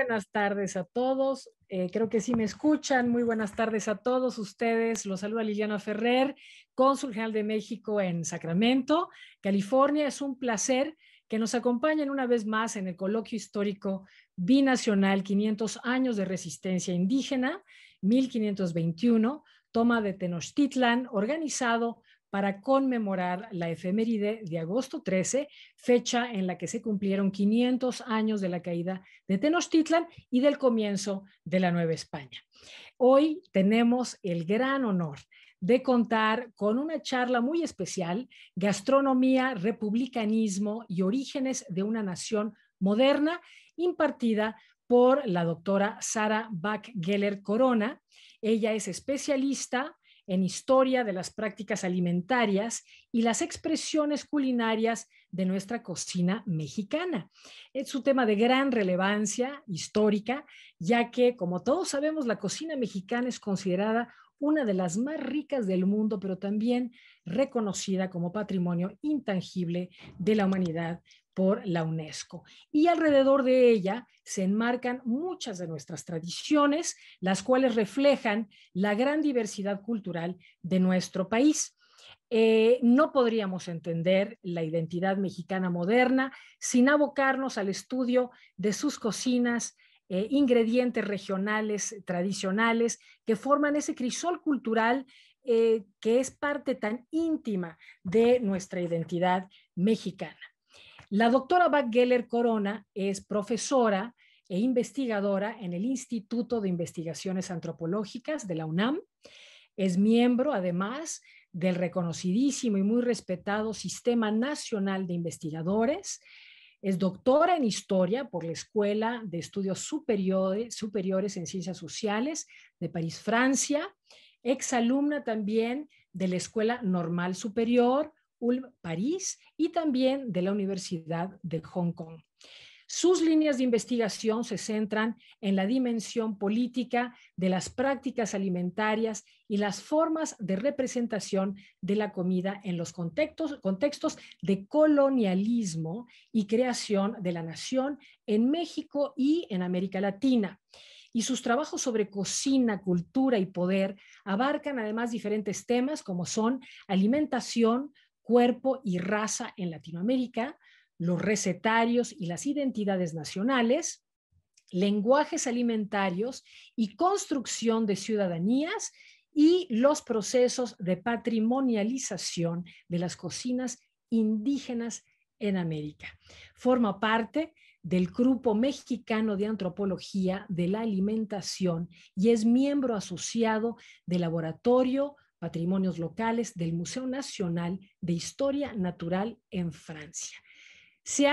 buenas tardes a todos. Creo que sí me escuchan. Muy buenas tardes a todos ustedes. Los saluda Liliana Ferrer, cónsul general de México en Sacramento, California. Es un placer que nos acompañen una vez más en el coloquio histórico binacional 500 años de resistencia indígena, 1521, toma de Tenochtitlan, organizado para conmemorar la efeméride de agosto 13, fecha en la que se cumplieron 500 años de la caída de Tenochtitlan y del comienzo de la Nueva España. Hoy tenemos el gran honor de contar con una charla muy especial, Gastronomía, Republicanismo y Orígenes de una Nación Moderna, impartida por la doctora Sara Bach-Geller Corona. Ella es especialista en historia de las prácticas alimentarias y las expresiones culinarias de nuestra cocina mexicana. Es un tema de gran relevancia histórica, ya que, como todos sabemos, la cocina mexicana es considerada una de las más ricas del mundo, pero también reconocida como patrimonio intangible de la humanidad por la UNESCO. Y alrededor de ella se enmarcan muchas de nuestras tradiciones, las cuales reflejan la gran diversidad cultural de nuestro país. No podríamos entender la identidad mexicana moderna sin abocarnos al estudio de sus cocinas, ingredientes regionales, tradicionales, que forman ese crisol cultural que es parte tan íntima de nuestra identidad mexicana. La doctora Bach-Geller Corona es profesora e investigadora en el Instituto de Investigaciones Antropológicas de la UNAM. Es miembro, además, del reconocidísimo y muy respetado Sistema Nacional de Investigadores. Es doctora en Historia por la Escuela de Estudios Superiores en Ciencias Sociales de París, Francia. Exalumna también de la Escuela Normal Superior Ulm, París, y también de la Universidad de Hong Kong. Sus líneas de investigación se centran en la dimensión política de las prácticas alimentarias y las formas de representación de la comida en los contextos de colonialismo y creación de la nación en México y en América Latina. Y sus trabajos sobre cocina, cultura y poder abarcan además diferentes temas como son alimentación, cuerpo y raza en Latinoamérica, los recetarios y las identidades nacionales, lenguajes alimentarios y construcción de ciudadanías, y los procesos de patrimonialización de las cocinas indígenas en América. Forma parte del Grupo Mexicano de Antropología de la Alimentación y es miembro asociado del Laboratorio Patrimonios Locales del Museo Nacional de Historia Natural en Francia.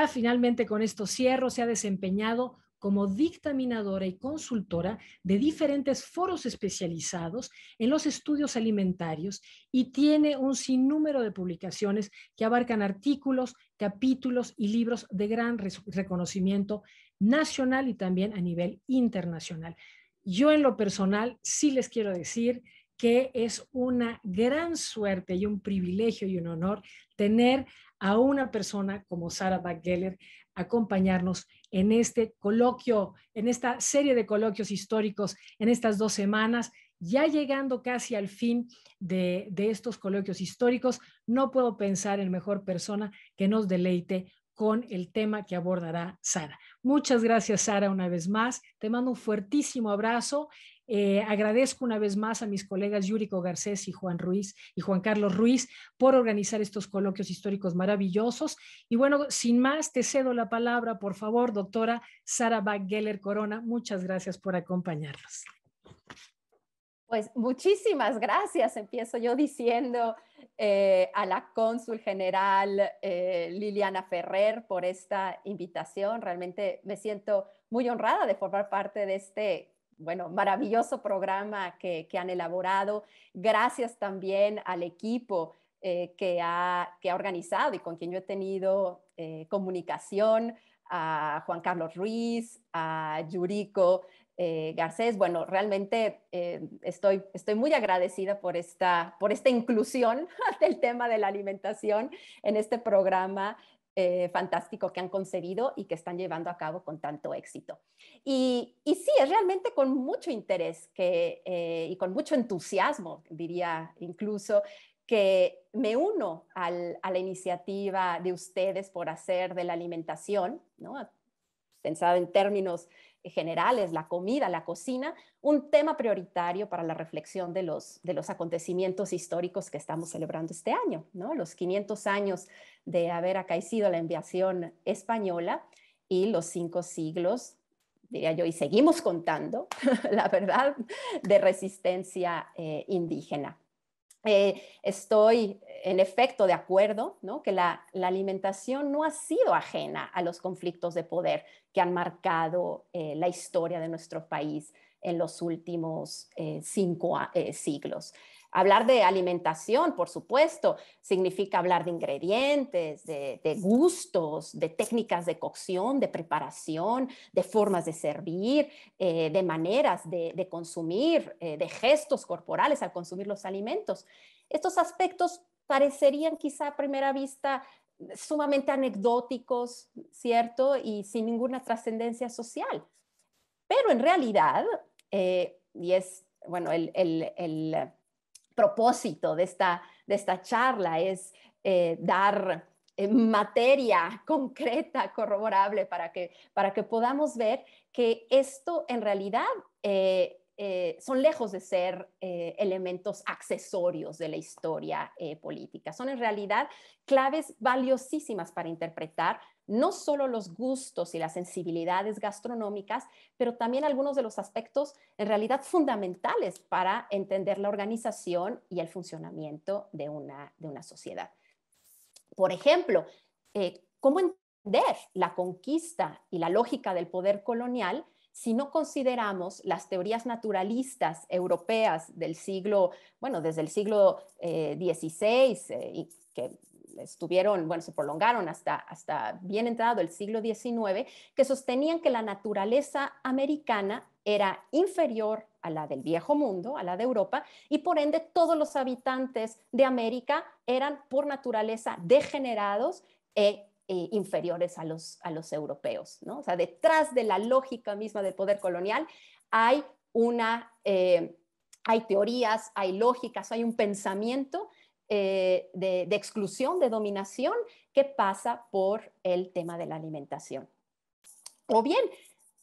Finalmente, con esto cierro, se ha desempeñado como dictaminadora y consultora de diferentes foros especializados en los estudios alimentarios y tiene un sinnúmero de publicaciones que abarcan artículos, capítulos y libros de gran reconocimiento nacional y también a nivel internacional. Yo en lo personal sí les quiero decir que es una gran suerte y un privilegio y un honor tener a una persona como Sara Bach-Geller acompañarnos en este coloquio, en esta serie de coloquios históricos en estas 2 semanas. Ya llegando casi al fin de estos coloquios históricos, no puedo pensar en mejor persona que nos deleite con el tema que abordará Sara. Muchas gracias, Sara, una vez más. Te mando un fuertísimo abrazo. Agradezco una vez más a mis colegas Yuriko Garcés y Juan Carlos Ruiz por organizar estos coloquios históricos maravillosos. Y bueno, sin más, te cedo la palabra, por favor, doctora Sara Bach-Geller Corona. Muchas gracias por acompañarnos. Pues muchísimas gracias. Empiezo yo diciendo a la cónsul general Liliana Ferrer por esta invitación. Realmente me siento muy honrada de formar parte de este, bueno, maravilloso programa que han elaborado. Gracias también al equipo que ha organizado y con quien yo he tenido comunicación, a Juan Carlos Ruiz, a Yuriko Garcés. Bueno, realmente estoy muy agradecida por esta inclusión del tema de la alimentación en este programa fantástico que han concebido y que están llevando a cabo con tanto éxito. Y sí, es realmente con mucho interés y con mucho entusiasmo, diría incluso, que me uno a la iniciativa de ustedes por hacer de la alimentación, ¿no?, pensado en términos generales, la comida, la cocina, un tema prioritario para la reflexión de los acontecimientos históricos que estamos celebrando este año, ¿no? Los 500 años de haber acaecido la invasión española y los 5 siglos, diría yo, y seguimos contando, la verdad, de resistencia indígena. Estoy en efecto de acuerdo, ¿no?, que la alimentación no ha sido ajena a los conflictos de poder que han marcado la historia de nuestro país en los últimos 5 siglos. Hablar de alimentación, por supuesto, significa hablar de ingredientes, de gustos, de técnicas de cocción, de preparación, de formas de servir, de maneras de consumir, de gestos corporales al consumir los alimentos. Estos aspectos parecerían quizá a primera vista sumamente anecdóticos, ¿cierto? Y sin ninguna trascendencia social. Pero en realidad, y es, bueno, el propósito de esta charla es dar materia concreta, corroborable, para que podamos ver que esto en realidad son lejos de ser elementos accesorios de la historia política. Son en realidad claves valiosísimas para interpretar no solo los gustos y las sensibilidades gastronómicas, pero también algunos de los aspectos en realidad fundamentales para entender la organización y el funcionamiento de una sociedad. Por ejemplo, ¿cómo entender la conquista y la lógica del poder colonial si no consideramos las teorías naturalistas europeas del siglo, bueno, desde el siglo XVI, y que estuvieron, bueno, se prolongaron hasta bien entrado el siglo XIX, que sostenían que la naturaleza americana era inferior a la del viejo mundo, a la de Europa, y por ende todos los habitantes de América eran por naturaleza degenerados inferiores a los europeos, ¿no? O sea, detrás de la lógica misma del poder colonial hay hay teorías, hay lógicas, hay un pensamiento de exclusión, de dominación, que pasa por el tema de la alimentación. O bien,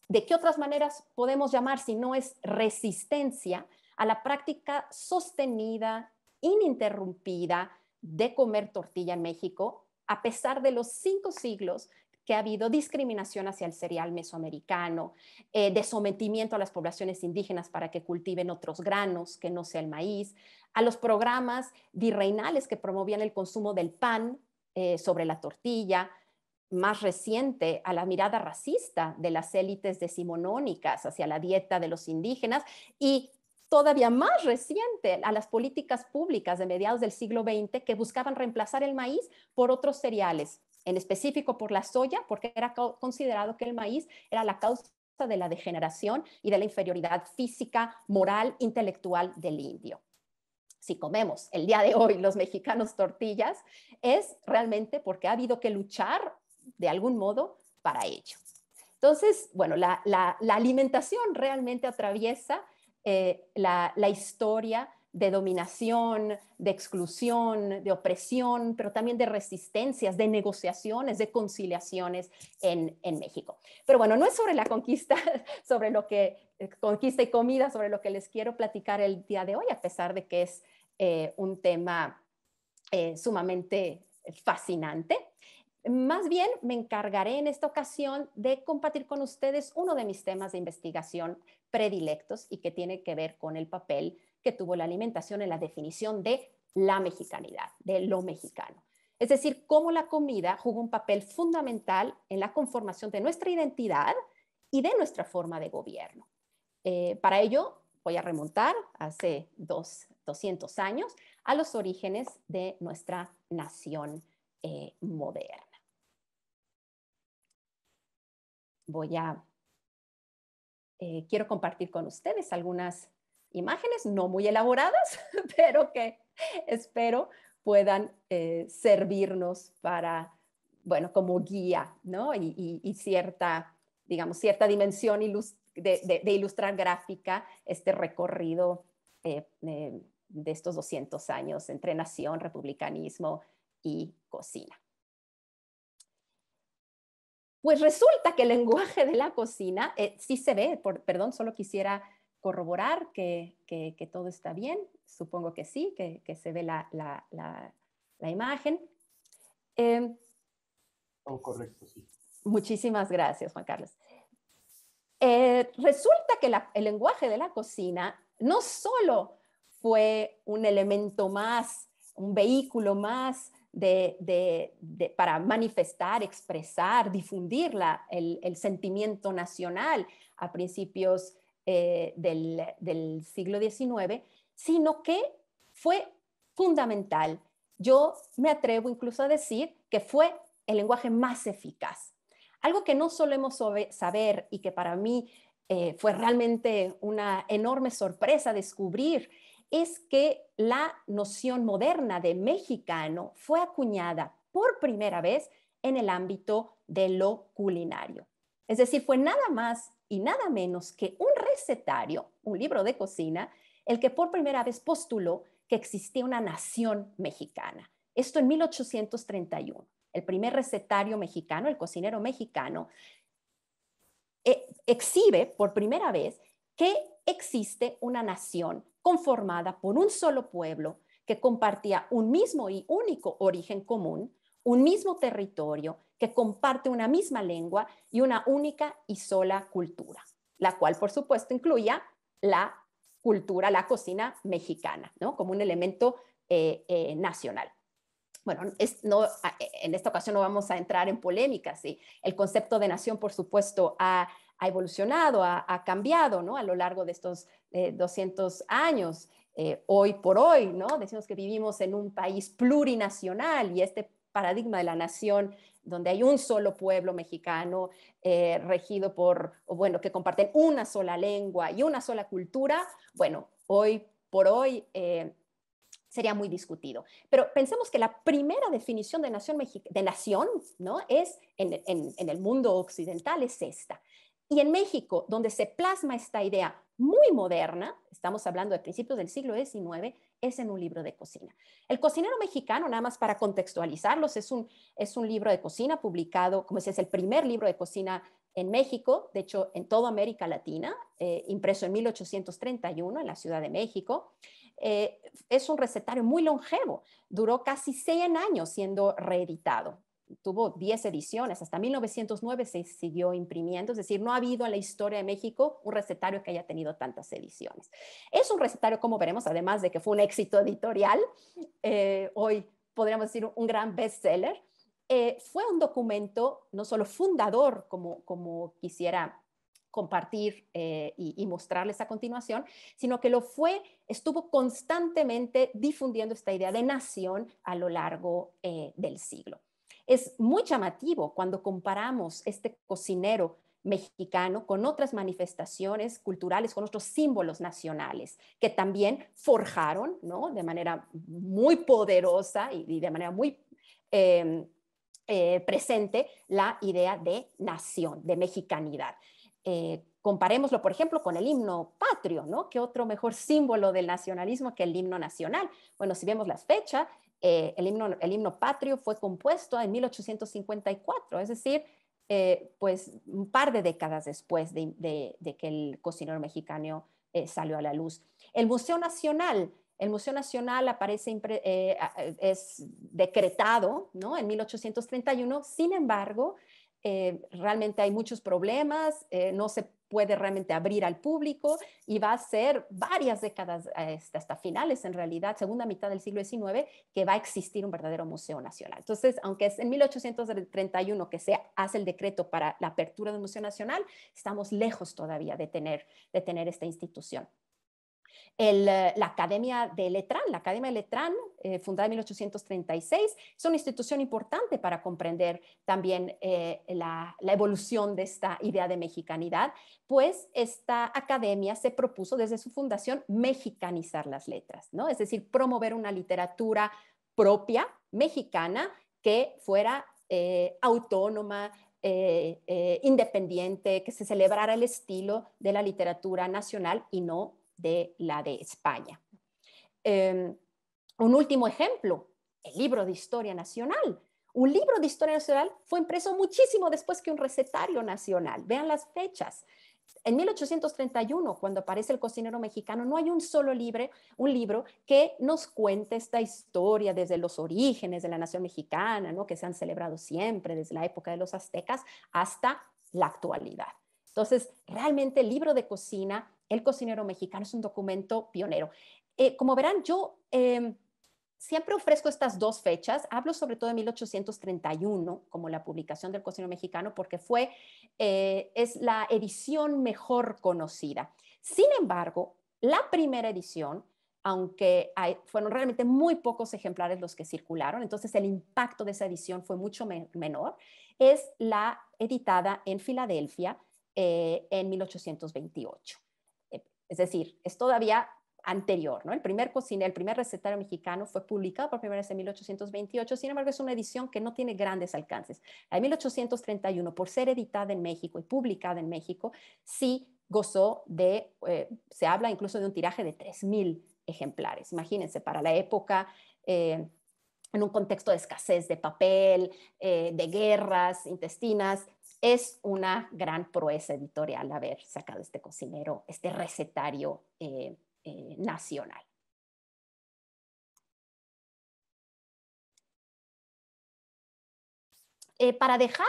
¿de qué otras maneras podemos llamar, si no es resistencia, a la práctica sostenida, ininterrumpida de comer tortilla en México, a pesar de los 5 siglos que ha habido discriminación hacia el cereal mesoamericano, de sometimiento a las poblaciones indígenas para que cultiven otros granos que no sea el maíz, a los programas virreinales que promovían el consumo del pan sobre la tortilla, más reciente a la mirada racista de las élites decimonónicas hacia la dieta de los indígenas y todavía más reciente a las políticas públicas de mediados del siglo XX que buscaban reemplazar el maíz por otros cereales, en específico por la soya, porque era considerado que el maíz era la causa de la degeneración y de la inferioridad física, moral, intelectual del indio. Si comemos el día de hoy los mexicanos tortillas, es realmente porque ha habido que luchar de algún modo para ello. Entonces, bueno, la alimentación realmente atraviesa la historia de dominación, de exclusión, de opresión, pero también de resistencias, de negociaciones, de conciliaciones en México. Pero bueno, no es sobre la conquista, sobre lo que conquista y comida, sobre lo que les quiero platicar el día de hoy, a pesar de que es un tema sumamente fascinante. Más bien me encargaré en esta ocasión de compartir con ustedes uno de mis temas de investigación predilectos y que tiene que ver con el papel que tuvo la alimentación en la definición de la mexicanidad, de lo mexicano. Es decir, cómo la comida jugó un papel fundamental en la conformación de nuestra identidad y de nuestra forma de gobierno. Para ello voy a remontar hace 200 años a los orígenes de nuestra nación moderna. Quiero compartir con ustedes algunas imágenes no muy elaboradas, pero que espero puedan servirnos para bueno, como guía, ¿no? Y cierta, digamos, cierta dimensión de ilustrar gráfica este recorrido de estos 200 años entre nación, republicanismo y cocina. Pues resulta que el lenguaje de la cocina sí se ve, perdón, solo quisiera corroborar que todo está bien, supongo que sí, que se ve la imagen. Oh, correcto, sí. Muchísimas gracias, Juan Carlos. Resulta que el lenguaje de la cocina no solo fue un elemento más, un vehículo más para manifestar, expresar, difundir el sentimiento nacional a principios del siglo XIX, sino que fue fundamental. Yo me atrevo incluso a decir que fue el lenguaje más eficaz. Algo que no solemos saber y que para mí fue realmente una enorme sorpresa descubrir es que la noción moderna de mexicano fue acuñada por primera vez en el ámbito de lo culinario. Es decir, fue nada más y nada menos que un recetario, un libro de cocina, el que por primera vez postuló que existía una nación mexicana. Esto en 1831. El primer recetario mexicano, el cocinero mexicano, exhibe por primera vez que existe una nación conformada por un solo pueblo que compartía un mismo y único origen común, un mismo territorio, que comparte una misma lengua y una única y sola cultura, la cual por supuesto incluía la cultura, la cocina mexicana, ¿no? Como un elemento nacional. Bueno, en esta ocasión no vamos a entrar en polémicas, ¿sí? El concepto de nación, por supuesto, ha evolucionado, ha cambiado, ¿no? A lo largo de estos 200 años. Hoy por hoy, ¿no? Decimos que vivimos en un país plurinacional y este paradigma de la nación donde hay un solo pueblo mexicano regido bueno, que comparten una sola lengua y una sola cultura, bueno, hoy por hoy sería muy discutido. Pero pensemos que la primera definición de nación, ¿no? Es en el mundo occidental es esta. Y en México, donde se plasma esta idea muy moderna, estamos hablando de principios del siglo XIX, es en un libro de cocina. El cocinero mexicano, nada más para contextualizarlos, es un libro de cocina publicado, como decía, es el primer libro de cocina en México, de hecho en toda América Latina, impreso en 1831 en la Ciudad de México. Es un recetario muy longevo, duró casi 100 años siendo reeditado. Tuvo 10 ediciones, hasta 1909 se siguió imprimiendo, es decir, no ha habido en la historia de México un recetario que haya tenido tantas ediciones. Es un recetario, como veremos, además de que fue un éxito editorial, hoy podríamos decir un gran bestseller, fue un documento no solo fundador, como quisiera compartir y mostrarles a continuación, sino que estuvo constantemente difundiendo esta idea de nación a lo largo del siglo. Es muy llamativo cuando comparamos este cocinero mexicano con otras manifestaciones culturales, con otros símbolos nacionales que también forjaron, ¿no? De manera muy poderosa y de manera muy presente la idea de nación, de mexicanidad. Comparémoslo, por ejemplo, con el himno patrio, ¿no? ¿Qué otro mejor símbolo del nacionalismo que el himno nacional? Bueno, si vemos las fechas, el himno patrio fue compuesto en 1854, es decir, pues un par de décadas después de que el cocinero mexicano salió a la luz. El Museo Nacional aparece, es decretado, ¿no? En 1831, sin embargo, realmente hay muchos problemas, no se puede realmente abrir al público y va a ser varias décadas hasta finales, en realidad, segunda mitad del siglo XIX, que va a existir un verdadero museo nacional. Entonces, aunque es en 1831 que se hace el decreto para la apertura del Museo Nacional, estamos lejos todavía de tener esta institución. La Academia de Letrán, fundada en 1836, es una institución importante para comprender también la evolución de esta idea de mexicanidad, pues esta academia se propuso desde su fundación mexicanizar las letras, ¿no? Es decir, promover una literatura propia, mexicana, que fuera autónoma, independiente, que se celebrara el estilo de la literatura nacional y no de la de España. Un último ejemplo, el libro de Historia Nacional. Un libro de Historia Nacional fue impreso muchísimo después que un recetario nacional. Vean las fechas. En 1831, cuando aparece El cocinero mexicano, no hay un solo libro que nos cuente esta historia desde los orígenes de la nación mexicana, ¿no? Que se han celebrado siempre desde la época de los aztecas hasta la actualidad. Entonces, realmente el libro de cocina, El cocinero mexicano, es un documento pionero. Como verán, yo siempre ofrezco estas dos fechas. Hablo sobre todo de 1831 como la publicación del cocinero mexicano porque es la edición mejor conocida. Sin embargo, la primera edición, aunque fueron realmente muy pocos ejemplares los que circularon, entonces el impacto de esa edición fue mucho menor, es la editada en Filadelfia en 1828. Es decir, es todavía anterior, ¿no? El primer recetario mexicano fue publicado por primera vez en 1828, sin embargo es una edición que no tiene grandes alcances. En 1831, por ser editada en México y publicada en México, sí gozó se habla incluso de un tiraje de 3,000 ejemplares. Imagínense, para la época, en un contexto de escasez de papel, de guerras intestinas, es una gran proeza editorial haber sacado este cocinero, este recetario nacional. Para dejar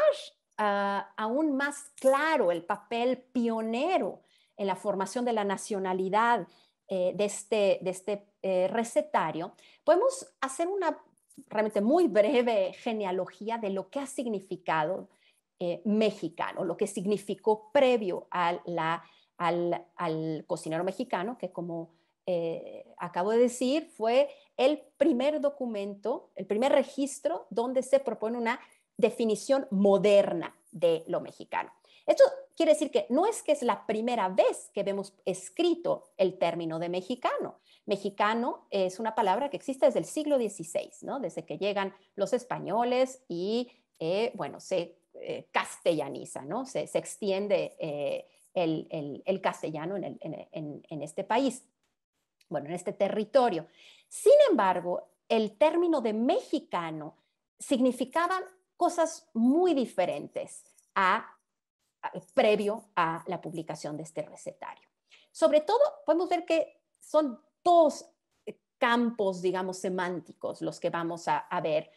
aún más claro el papel pionero en la formación de la nacionalidad de este recetario, podemos hacer una realmente muy breve genealogía de lo que ha significado mexicano, lo que significó previo al cocinero mexicano, que como acabo de decir, fue el primer documento, el primer registro donde se propone una definición moderna de lo mexicano. Esto quiere decir que no es que es la primera vez que vemos escrito el término de mexicano. Mexicano es una palabra que existe desde el siglo XVI, ¿no? Desde que llegan los españoles y, bueno, se castellaniza, ¿no? Se extiende el castellano en este país, bueno, en este territorio. Sin embargo, el término de mexicano significaba cosas muy diferentes previo a la publicación de este recetario. Sobre todo, podemos ver que son dos campos, digamos, semánticos los que vamos a ver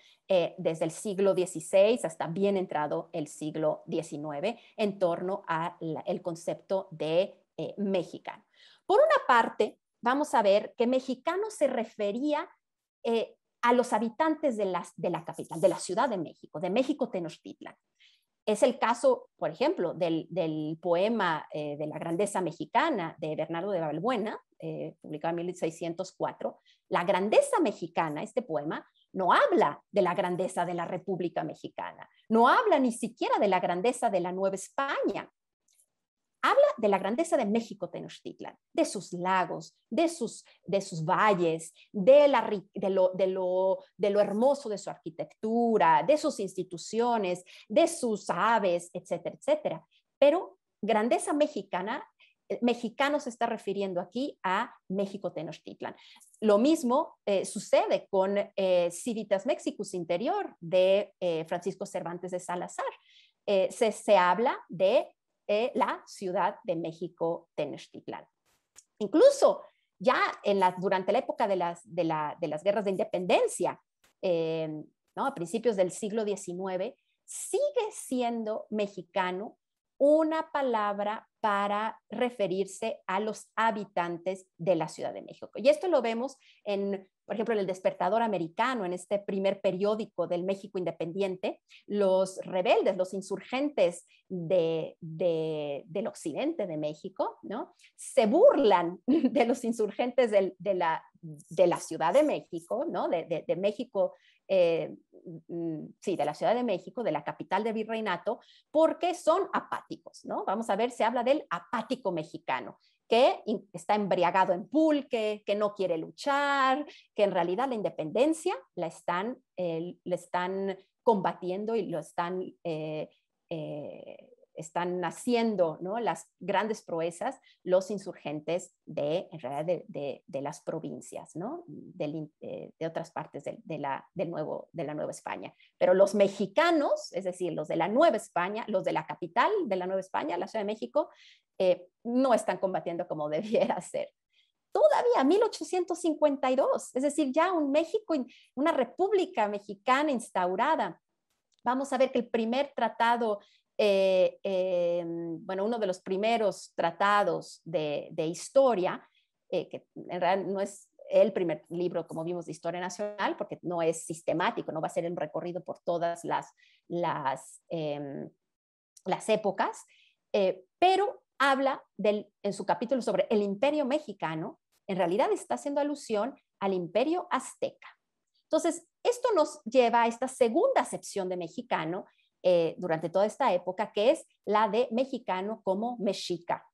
desde el siglo XVI hasta bien entrado el siglo XIX en torno al concepto de mexicano. Por una parte, vamos a ver que mexicano se refería a los habitantes de la capital, de la Ciudad de México Tenochtitlan. Es el caso, por ejemplo, del poema de la grandeza mexicana de Bernardo de Balbuena, publicado en 1604. La grandeza mexicana, este poema, no habla de la grandeza de la República Mexicana, no habla ni siquiera de la grandeza de la Nueva España. Habla de la grandeza de México Tenochtitlan, de sus lagos, de sus valles, de lo hermoso de su arquitectura, de sus instituciones, de sus aves, etcétera, etcétera. Pero grandeza mexicana, mexicano se está refiriendo aquí a México Tenochtitlan. Lo mismo sucede con Civitas Mexicus Interior de Francisco Cervantes de Salazar. Se habla de la Ciudad de México Tenochtitlan. Incluso ya durante la época de las guerras de independencia, ¿no? A principios del siglo XIX, sigue siendo mexicano una palabra para referirse a los habitantes de la Ciudad de México. Y esto lo vemos por ejemplo, en El Despertador Americano, en este primer periódico del México independiente. Los rebeldes, los insurgentes del occidente de México, ¿no? Se burlan de los insurgentes de la Ciudad de México, ¿no? de México, sí, de la Ciudad de México, de la capital del virreinato, porque son apáticos, ¿no? Vamos a ver, se habla del apático mexicano. que está embriagado en pulque, que no quiere luchar, que en realidad la independencia la están combatiendo y lo están haciendo, ¿no?, las grandes proezas los insurgentes en realidad de las provincias, ¿no?, de otras partes de la Nueva España. Pero los mexicanos, es decir, los de la Nueva España, los de la capital de la Nueva España, la Ciudad de México, no están combatiendo como debiera ser. Todavía 1852, es decir, ya un México, una república mexicana instaurada. Vamos a ver que el primer tratado, bueno, uno de los primeros tratados de historia, que en realidad no es el primer libro, como vimos, de historia nacional, porque no es sistemático, no va a ser un recorrido por todas las épocas, pero habla en su capítulo sobre el Imperio Mexicano, en realidad está haciendo alusión al Imperio Azteca. Entonces, esto nos lleva a esta segunda acepción de mexicano durante toda esta época, que es la de mexicano como mexica.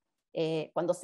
Cuando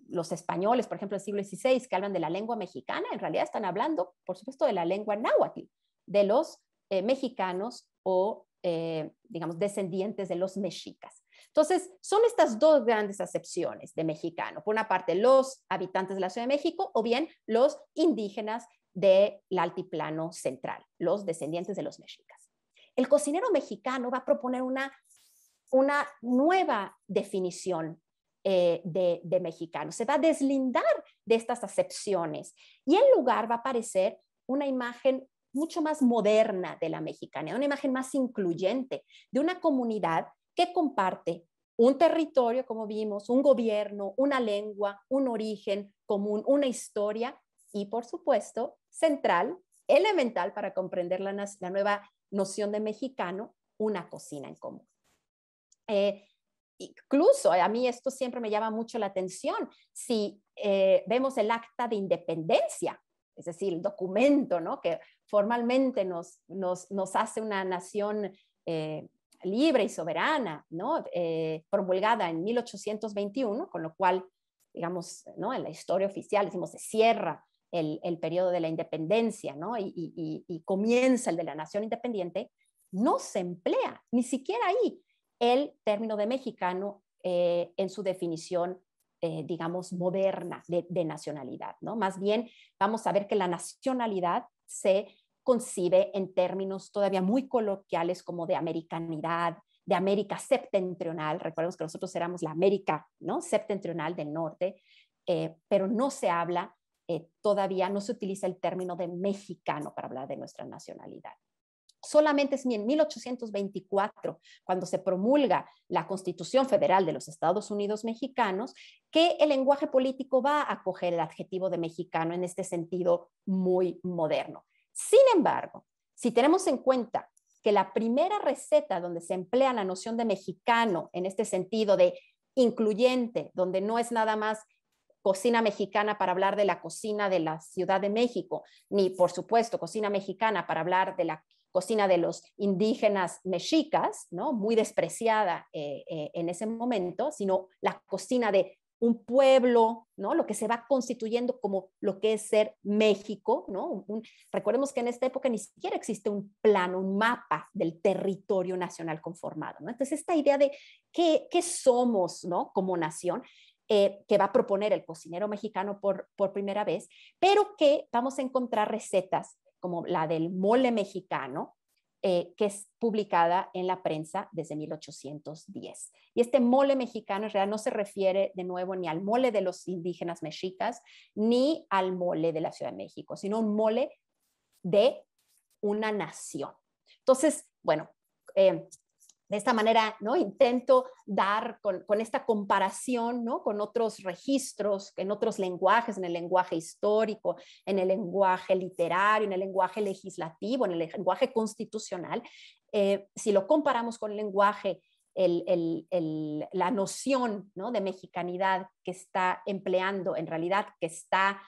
los españoles, por ejemplo, del siglo XVI, que hablan de la lengua mexicana, en realidad están hablando, por supuesto, de la lengua náhuatl, de los mexicanos o, digamos, descendientes de los mexicas. Entonces, son estas dos grandes acepciones de mexicano. Por una parte, los habitantes de la Ciudad de México o bien los indígenas del altiplano central, los descendientes de los mexicas. El cocinero mexicano va a proponer una nueva definición de mexicano. Se va a deslindar de estas acepciones y en lugar va a aparecer una imagen mucho más moderna de la mexicana, una imagen más incluyente de una comunidad que comparte un territorio, como vimos, un gobierno, una lengua, un origen común, una historia y, por supuesto, central, elemental para comprender la nueva noción de mexicano, una cocina en común. Incluso a mí esto siempre me llama mucho la atención. Si vemos el acta de independencia, es decir, el documento, ¿no?, que formalmente nos hace una nación libre y soberana, ¿no?, promulgada en 1821, con lo cual, digamos, ¿no?, en la historia oficial decimos se cierra el periodo de la independencia, ¿no?, y comienza el de la nación independiente. No se emplea ni siquiera ahí el término de mexicano en su definición, digamos, moderna de nacionalidad, ¿no? Más bien vamos a ver que la nacionalidad se concibe en términos todavía muy coloquiales como de americanidad, de América septentrional. Recordemos que nosotros éramos la América, ¿no?, septentrional del norte, pero no se habla, todavía no se utiliza el término de mexicano para hablar de nuestra nacionalidad. Solamente es en 1824, cuando se promulga la Constitución Federal de los Estados Unidos Mexicanos, que el lenguaje político va a acoger el adjetivo de mexicano en este sentido muy moderno. Sin embargo, si tenemos en cuenta que la primera receta donde se emplea la noción de mexicano en este sentido de incluyente, donde no es nada más cocina mexicana para hablar de la cocina de la Ciudad de México, ni por supuesto cocina mexicana para hablar de la cocina de los indígenas mexicas, ¿no?, muy despreciada en ese momento, sino la cocina de un pueblo, ¿no?, lo que se va constituyendo como lo que es ser México, ¿no? Recordemos que en esta época ni siquiera existe un plano, un mapa del territorio nacional conformado, ¿no? Entonces esta idea de qué somos, ¿no?, como nación, que va a proponer el cocinero mexicano por primera vez, pero que vamos a encontrar recetas como la del mole mexicano, que es publicada en la prensa desde 1810. Y este mole mexicano en realidad no se refiere de nuevo ni al mole de los indígenas mexicas, ni al mole de la Ciudad de México, sino un mole de una nación. Entonces, bueno, de esta manera, ¿no?, intento dar con esta comparación, ¿no?, con otros registros, en otros lenguajes, en el lenguaje histórico, en el lenguaje literario, en el lenguaje legislativo, en el lenguaje constitucional. Si lo comparamos con el lenguaje, la noción, ¿no?, de mexicanidad que está empleando, en realidad que está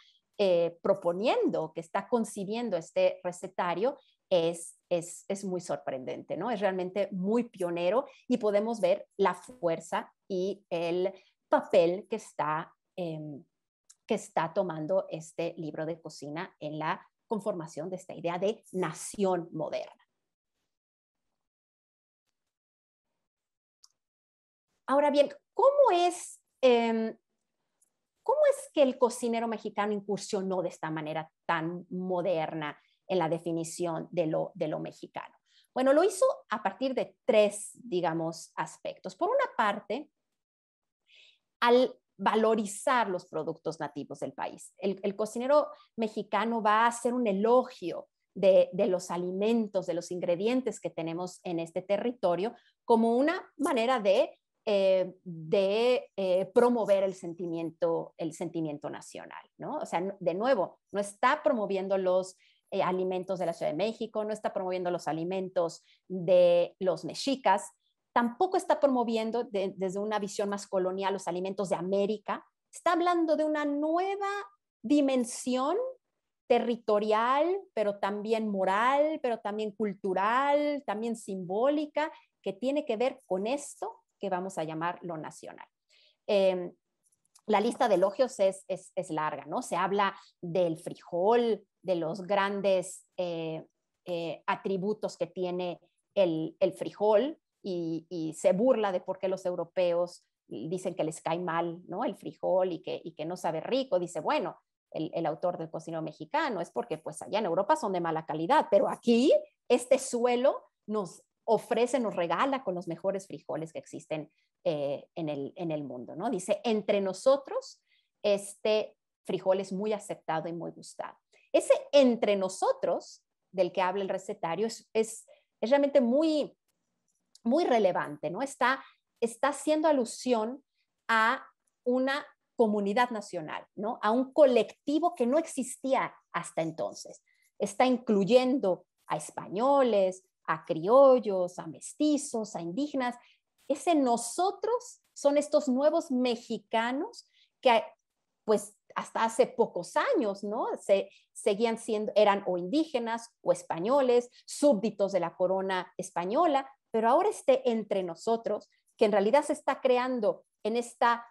proponiendo, que está concibiendo este recetario, es muy sorprendente, ¿no? Es realmente muy pionero y podemos ver la fuerza y el papel que está que está tomando este libro de cocina en la conformación de esta idea de nación moderna. Ahora bien, ¿cómo es que el cocinero mexicano incursionó de esta manera tan moderna en la definición de lo mexicano? Bueno, lo hizo a partir de tres, digamos, aspectos. Por una parte, al valorizar los productos nativos del país. El cocinero mexicano va a hacer un elogio de los alimentos, de los ingredientes que tenemos en este territorio, como una manera de promover el sentimiento nacional, ¿no? O sea, de nuevo, no está promoviendo los alimentos de la Ciudad de México, no está promoviendo los alimentos de los mexicas, tampoco está promoviendo desde una visión más colonial los alimentos de América, está hablando de una nueva dimensión territorial, pero también moral, pero también cultural, también simbólica, que tiene que ver con esto que vamos a llamar lo nacional. La lista de elogios es larga, ¿no? Se habla del frijol, de los grandes atributos que tiene el frijol y se burla de por qué los europeos dicen que les cae mal, ¿no? El frijol y que no sabe rico. Dice, bueno, el autor del cocinero mexicano es porque pues allá en Europa son de mala calidad, pero aquí este suelo nos ofrece, nos regala con los mejores frijoles que existen en el mundo, ¿no? Dice, entre nosotros, este frijol es muy aceptado y muy gustado. Ese entre nosotros del que habla el recetario es realmente muy, muy relevante, ¿no? Está haciendo alusión a una comunidad nacional, ¿no? A un colectivo que no existía hasta entonces. Está incluyendo a españoles, a criollos, a mestizos, a indígenas. Ese nosotros son estos nuevos mexicanos que pues hasta hace pocos años, ¿no? Seguían siendo, eran o indígenas o españoles, súbditos de la corona española, pero ahora entre nosotros, que en realidad se está creando en esta,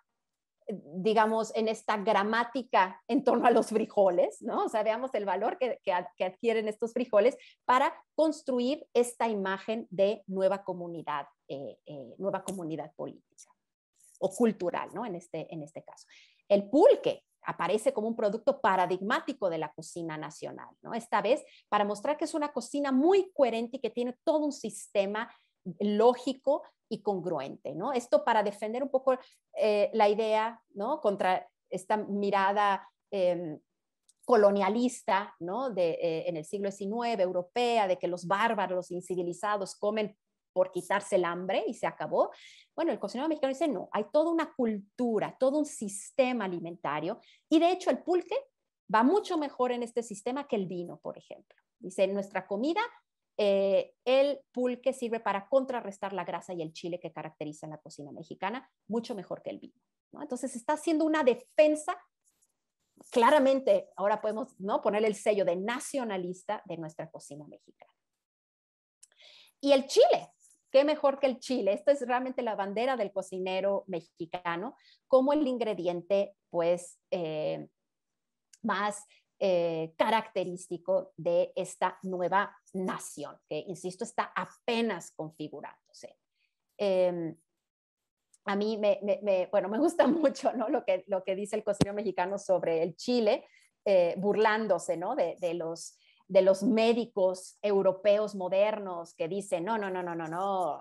digamos, en esta gramática en torno a los frijoles, ¿no? O sea, veamos el valor que adquieren estos frijoles para construir esta imagen de nueva comunidad política o cultural, ¿no? En este caso. El pulque aparece como un producto paradigmático de la cocina nacional, ¿no? Esta vez para mostrar que es una cocina muy coherente y que tiene todo un sistema lógico y congruente, ¿no? Esto para defender un poco la idea, ¿no? Contra esta mirada colonialista, ¿no? En el siglo XIX, europea, de que los bárbaros, los incivilizados comen por quitarse el hambre y se acabó. Bueno, el cocinero mexicano dice, no, hay toda una cultura, todo un sistema alimentario y de hecho el pulque va mucho mejor en este sistema que el vino, por ejemplo. Dice, en nuestra comida el pulque sirve para contrarrestar la grasa y el chile que caracteriza la cocina mexicana, mucho mejor que el vino, ¿no? Entonces está haciendo una defensa, claramente ahora podemos, ¿no?, ponerle el sello de nacionalista de nuestra cocina mexicana. Y el chile, qué mejor que el chile. Esta es realmente la bandera del cocinero mexicano como el ingrediente pues más característico de esta nueva nación, que, insisto, está apenas configurándose. A mí me gusta mucho, ¿no?, lo que dice el cocinero mexicano sobre el chile, burlándose, ¿no?, de los médicos europeos modernos que dicen, no,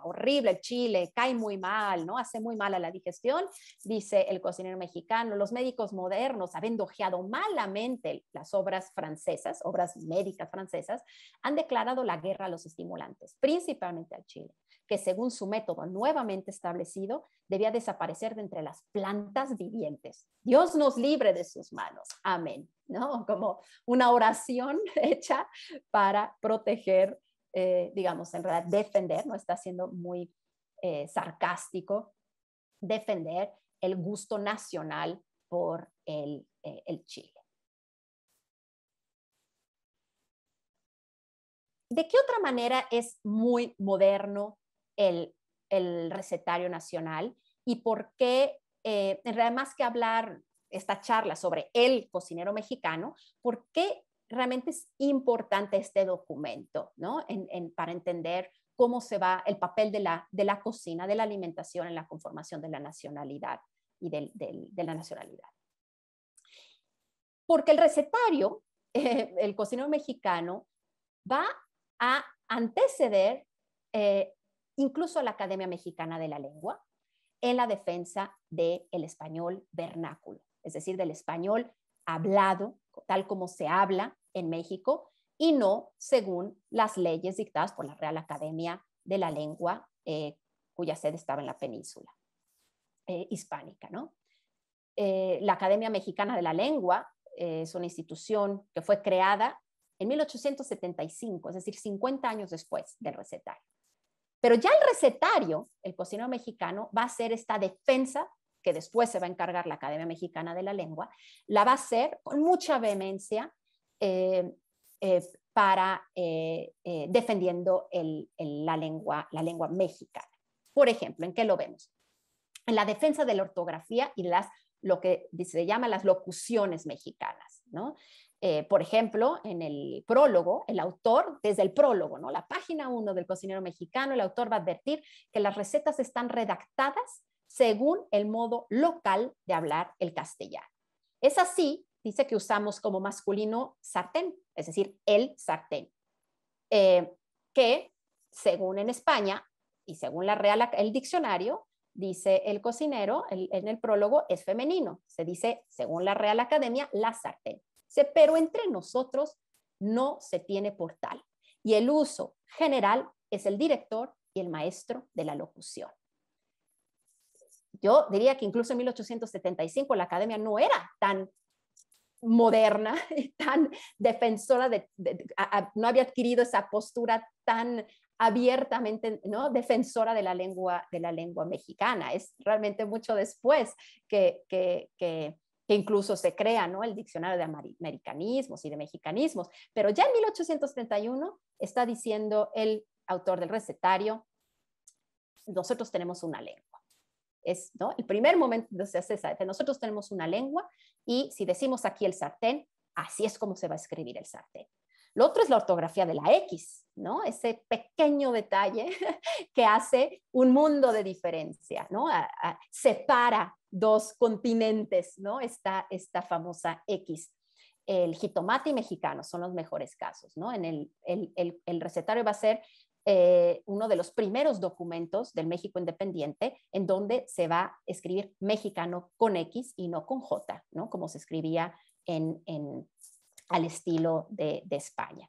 horrible el chile, cae muy mal, ¿no? Hace muy mal a la digestión, dice el cocinero mexicano. Los médicos modernos, habiendo ojeado malamente las obras francesas, obras médicas francesas, han declarado la guerra a los estimulantes, principalmente al chile, que según su método nuevamente establecido, debía desaparecer de entre las plantas vivientes. Dios nos libre de sus manos. Amén. ¿No? Como una oración hecha para proteger, digamos, en realidad defender, no está siendo muy sarcástico, defender el gusto nacional por el chile. ¿De qué otra manera es muy moderno el recetario nacional y por qué, en realidad, más que hablar esta charla sobre el cocinero mexicano, por qué realmente es importante este documento, ¿no? Para entender cómo se va el papel de la cocina, de la alimentación en la conformación de la nacionalidad y de la nacionalidad. Porque el recetario, el cocinero mexicano, va a anteceder incluso a la Academia Mexicana de la Lengua en la defensa del español vernáculo, es decir, del español hablado, tal como se habla en México, y no según las leyes dictadas por la Real Academia de la Lengua, cuya sede estaba en la península hispánica, ¿no? La Academia Mexicana de la Lengua es una institución que fue creada en 1875, es decir, 50 años después del recetario. Pero ya el recetario, el cocinero mexicano, va a hacer esta defensa que después se va a encargar la Academia Mexicana de la Lengua, la va a hacer con mucha vehemencia defendiendo la lengua mexicana. Por ejemplo, ¿en qué lo vemos? En la defensa de la ortografía y lo que se llama las locuciones mexicanas, ¿no? Por ejemplo, en el prólogo, el autor, desde el prólogo, ¿no? La página 1 del cocinero mexicano, el autor va a advertir que las recetas están redactadas según el modo local de hablar el castellano. Es así, dice, que usamos como masculino sartén, es decir, el sartén, que según en España y según el diccionario, dice el cocinero en el prólogo, es femenino. Se dice, según la Real Academia, la sartén. Pero entre nosotros no se tiene por tal. Y el uso general es el director y el maestro de la locución. Yo diría que incluso en 1875 la Academia no era tan moderna, tan defensora, no había adquirido esa postura tan abiertamente, ¿no?, defensora de la lengua mexicana. Es realmente mucho después que incluso se crea, ¿no?, el diccionario de americanismos y de mexicanismos. Pero ya en 1831 está diciendo el autor del recetario, nosotros tenemos una lengua. Es, ¿no?, el primer momento donde se hace esa, nosotros tenemos una lengua y si decimos aquí el sartén, así es como se va a escribir el sartén. Lo otro es la ortografía de la X, ¿no? Ese pequeño detalle que hace un mundo de diferencia, ¿no? Separa dos continentes, ¿no? Esta famosa X. El jitomate y mexicano son los mejores casos, ¿no? El recetario va a ser uno de los primeros documentos del México independiente en donde se va a escribir mexicano con X y no con J, ¿no?, como se escribía al estilo de España.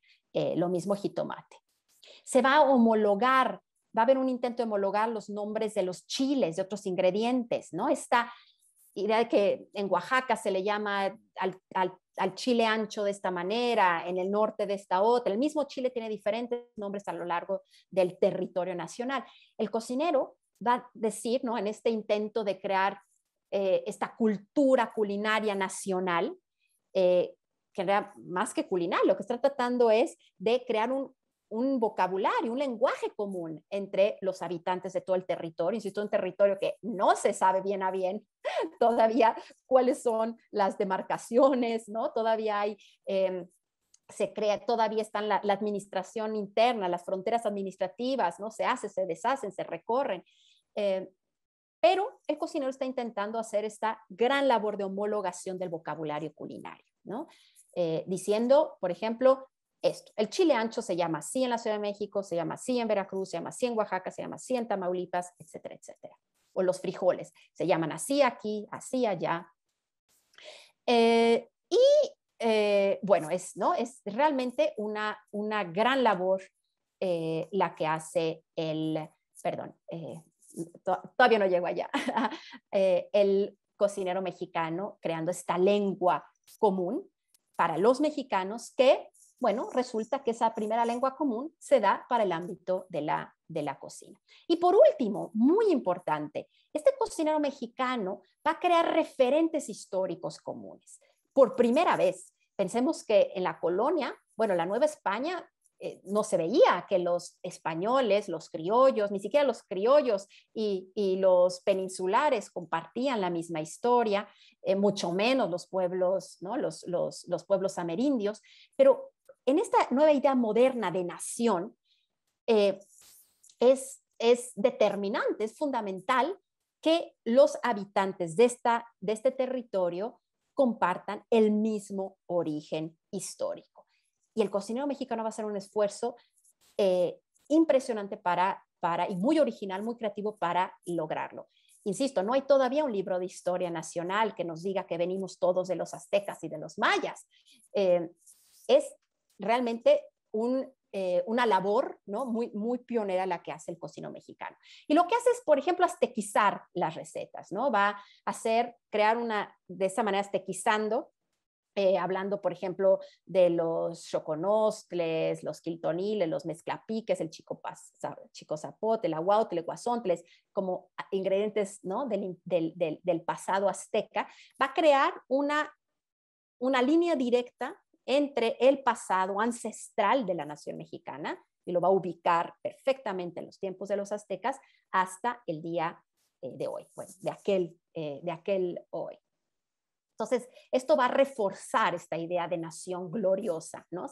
Lo mismo jitomate. Se va a homologar, va a haber un intento de homologar los nombres de los chiles, de otros ingredientes, ¿no? Esta idea de que en Oaxaca se le llama al chile ancho de esta manera, en el norte de esta otra. El mismo chile tiene diferentes nombres a lo largo del territorio nacional. El cocinero va a decir, ¿no?, en este intento de crear esta cultura culinaria nacional, que era más que culinaria, lo que está tratando es de crear un vocabulario, un lenguaje común entre los habitantes de todo el territorio. Insisto, un territorio que no se sabe bien a bien todavía cuáles son las demarcaciones, ¿no? Todavía hay, todavía está la administración interna, las fronteras administrativas, ¿no? Se deshacen, se recorren. Pero el cocinero está intentando hacer esta gran labor de homologación del vocabulario culinario, ¿no? Diciendo, por ejemplo, esto, el chile ancho se llama así en la Ciudad de México, se llama así en Veracruz, se llama así en Oaxaca, se llama así en Tamaulipas, etcétera, etcétera. O los frijoles, se llaman así aquí, así allá. Bueno, es realmente una gran labor la que hace todavía no llego allá, el cocinero mexicano creando esta lengua común para los mexicanos que, bueno, resulta que esa primera lengua común se da para el ámbito de la cocina. Y por último, muy importante, este cocinero mexicano va a crear referentes históricos comunes. Por primera vez, pensemos que en la colonia, bueno, la Nueva España no se veía que los españoles, los criollos, ni siquiera los criollos y los peninsulares compartían la misma historia, mucho menos los pueblos, ¿no? los pueblos amerindios. Pero en esta nueva idea moderna de nación, es determinante, es fundamental que los habitantes de este territorio compartan el mismo origen histórico. Y el cocinero mexicano va a hacer un esfuerzo impresionante y muy original, muy creativo para lograrlo. Insisto, no hay todavía un libro de historia nacional que nos diga que venimos todos de los aztecas y de los mayas. Es realmente una labor, ¿no? muy pionera la que hace el cocinero mexicano. Y lo que hace es, por ejemplo, aztequizar las recetas, ¿no? Va a crear de esa manera aztequizando, hablando, por ejemplo, de los xoconostles, los quiltoniles, los mezclapiques, el chico zapote, el ahuautl, el guazontles, como ingredientes, ¿no? del pasado azteca, va a crear una línea directa entre el pasado ancestral de la nación mexicana, y lo va a ubicar perfectamente en los tiempos de los aztecas, hasta el día de hoy, bueno, de aquel hoy. Entonces, esto va a reforzar esta idea de nación gloriosa, ¿no?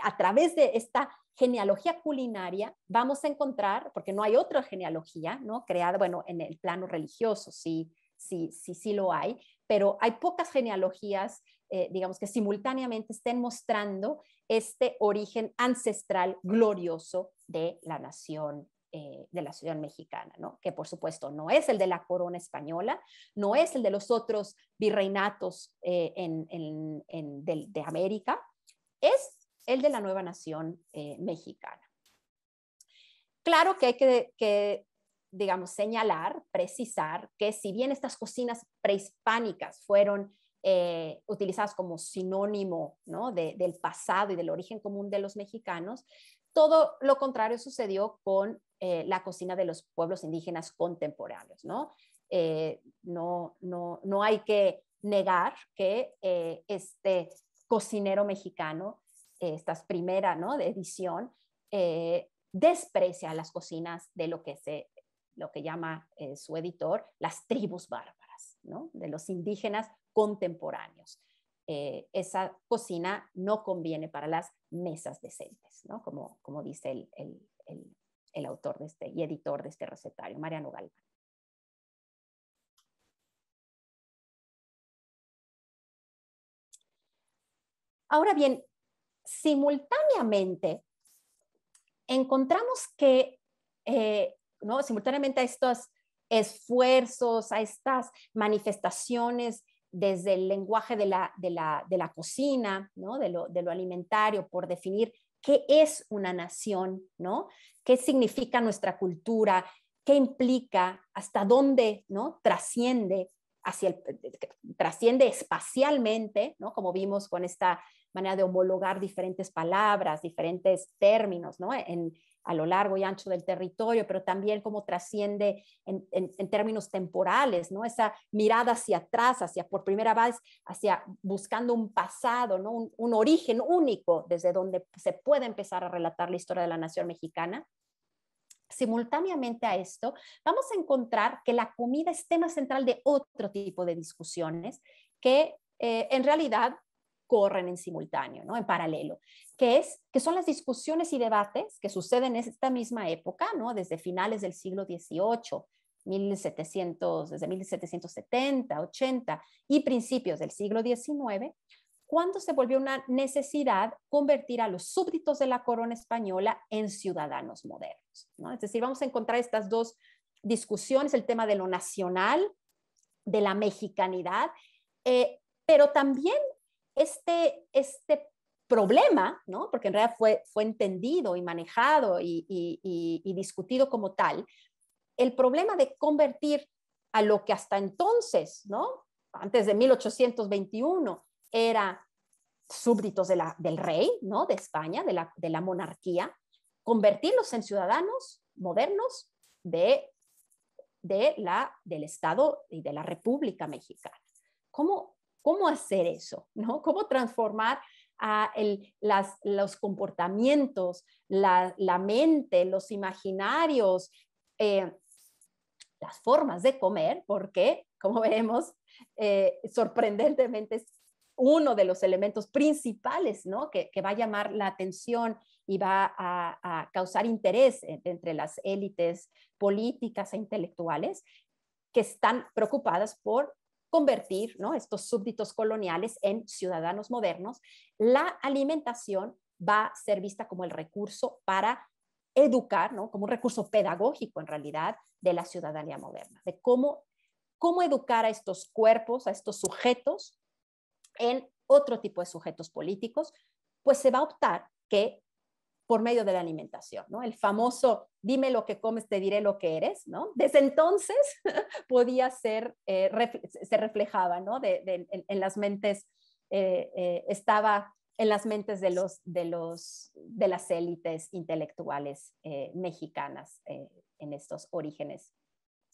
A través de esta genealogía culinaria, vamos a encontrar, porque no hay otra genealogía, ¿no? Creada, bueno, en el plano religioso sí lo hay, pero hay pocas genealogías, digamos, que simultáneamente estén mostrando este origen ancestral glorioso de la nación mexicana, ¿no? Que por supuesto no es el de la corona española, no es el de los otros virreinatos de América, es el de la nueva nación mexicana. Claro que hay que digamos, señalar, precisar que si bien estas cocinas prehispánicas fueron utilizadas como sinónimo, ¿no? del pasado y del origen común de los mexicanos, todo lo contrario sucedió con la cocina de los pueblos indígenas contemporáneos, ¿no? No hay que negar que este cocinero mexicano, esta primera, ¿no? de edición, desprecia las cocinas de lo que llama su editor las tribus bárbaras, ¿no? de los indígenas contemporáneos. Esa cocina no conviene para las mesas decentes, ¿no? como dice el autor y editor de este recetario, Mariano Galván. Ahora bien, simultáneamente encontramos que, ¿no? simultáneamente a estos esfuerzos, a estas manifestaciones desde el lenguaje de la cocina, ¿no? de lo alimentario, por definir qué es una nación, ¿no? qué significa nuestra cultura, qué implica, hasta dónde, ¿no? trasciende espacialmente, ¿no? como vimos con esta manera de homologar diferentes palabras, diferentes términos, ¿no? a lo largo y ancho del territorio, pero también cómo trasciende en términos temporales, ¿no? Esa mirada hacia atrás, por primera vez, buscando un pasado, ¿no? un origen único desde donde se puede empezar a relatar la historia de la nación mexicana. Simultáneamente a esto, vamos a encontrar que la comida es tema central de otro tipo de discusiones que en realidad corren en simultáneo, ¿no? en paralelo, que son las discusiones y debates que suceden en esta misma época, ¿no? desde finales del siglo XVIII, desde 1770, 80 y principios del siglo XIX, cuando se volvió una necesidad convertir a los súbditos de la corona española en ciudadanos modernos, ¿no? Es decir, vamos a encontrar estas dos discusiones, el tema de lo nacional, de la mexicanidad, pero también este problema, ¿no? porque en realidad fue entendido y manejado y discutido como tal, el problema de convertir a lo que hasta entonces, ¿no? antes de 1821, era súbditos del rey, ¿no? de España, de la monarquía, convertirlos en ciudadanos modernos del Estado y de la República Mexicana. ¿Cómo hacer eso? ¿no? ¿Cómo transformar a los comportamientos, la mente, los imaginarios, las formas de comer, porque, como veremos, sorprendentemente es uno de los elementos principales, ¿no? que va a llamar la atención y va a causar interés entre las élites políticas e intelectuales que están preocupadas por convertir, ¿no?, estos súbditos coloniales en ciudadanos modernos. La alimentación va a ser vista como el recurso para educar, ¿no?, como un recurso pedagógico en realidad de la ciudadanía moderna, de cómo educar a estos cuerpos, a estos sujetos en otro tipo de sujetos políticos, pues se va a optar que por medio de la alimentación, ¿no? El famoso dime lo que comes, te diré lo que eres, ¿no? Desde entonces podía ser, se reflejaba, ¿no? En las mentes, estaba en las mentes de las élites intelectuales mexicanas en estos orígenes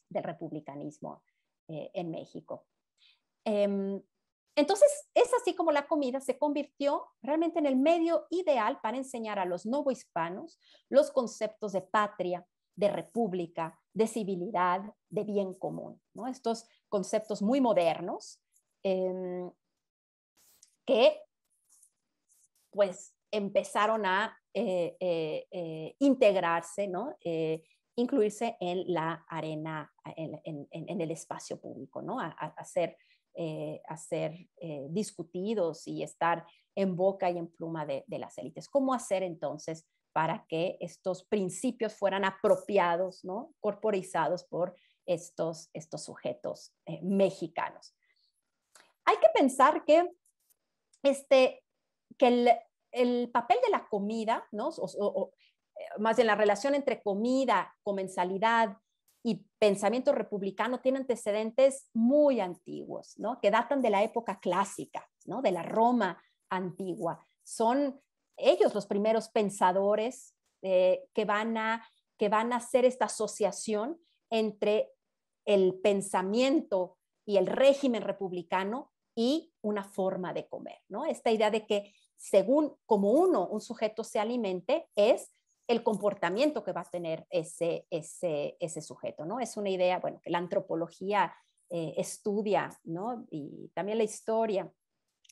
del republicanismo en México. Entonces, es así como la comida se convirtió realmente en el medio ideal para enseñar a los novohispanos los conceptos de patria, de república, de civilidad, de bien común, ¿no? Estos conceptos muy modernos que pues empezaron a integrarse, ¿no? Incluirse en la arena, en el espacio público, ¿no? A ser discutidos y estar en boca y en pluma de las élites. ¿Cómo hacer entonces para que estos principios fueran apropiados, ¿no?, corporizados por estos sujetos mexicanos? Hay que pensar que, el papel de la comida, ¿no?, más bien la relación entre comida, comensalidad y pensamiento republicano tiene antecedentes muy antiguos, ¿no?, que datan de la época clásica, ¿no?, de la Roma antigua. Son ellos los primeros pensadores que van a hacer esta asociación entre el pensamiento y el régimen republicano y una forma de comer, ¿no? Esta idea de que según como un sujeto se alimente, es el comportamiento que va a tener ese sujeto, ¿no? Es una idea, bueno, que la antropología estudia, ¿no?, y también la historia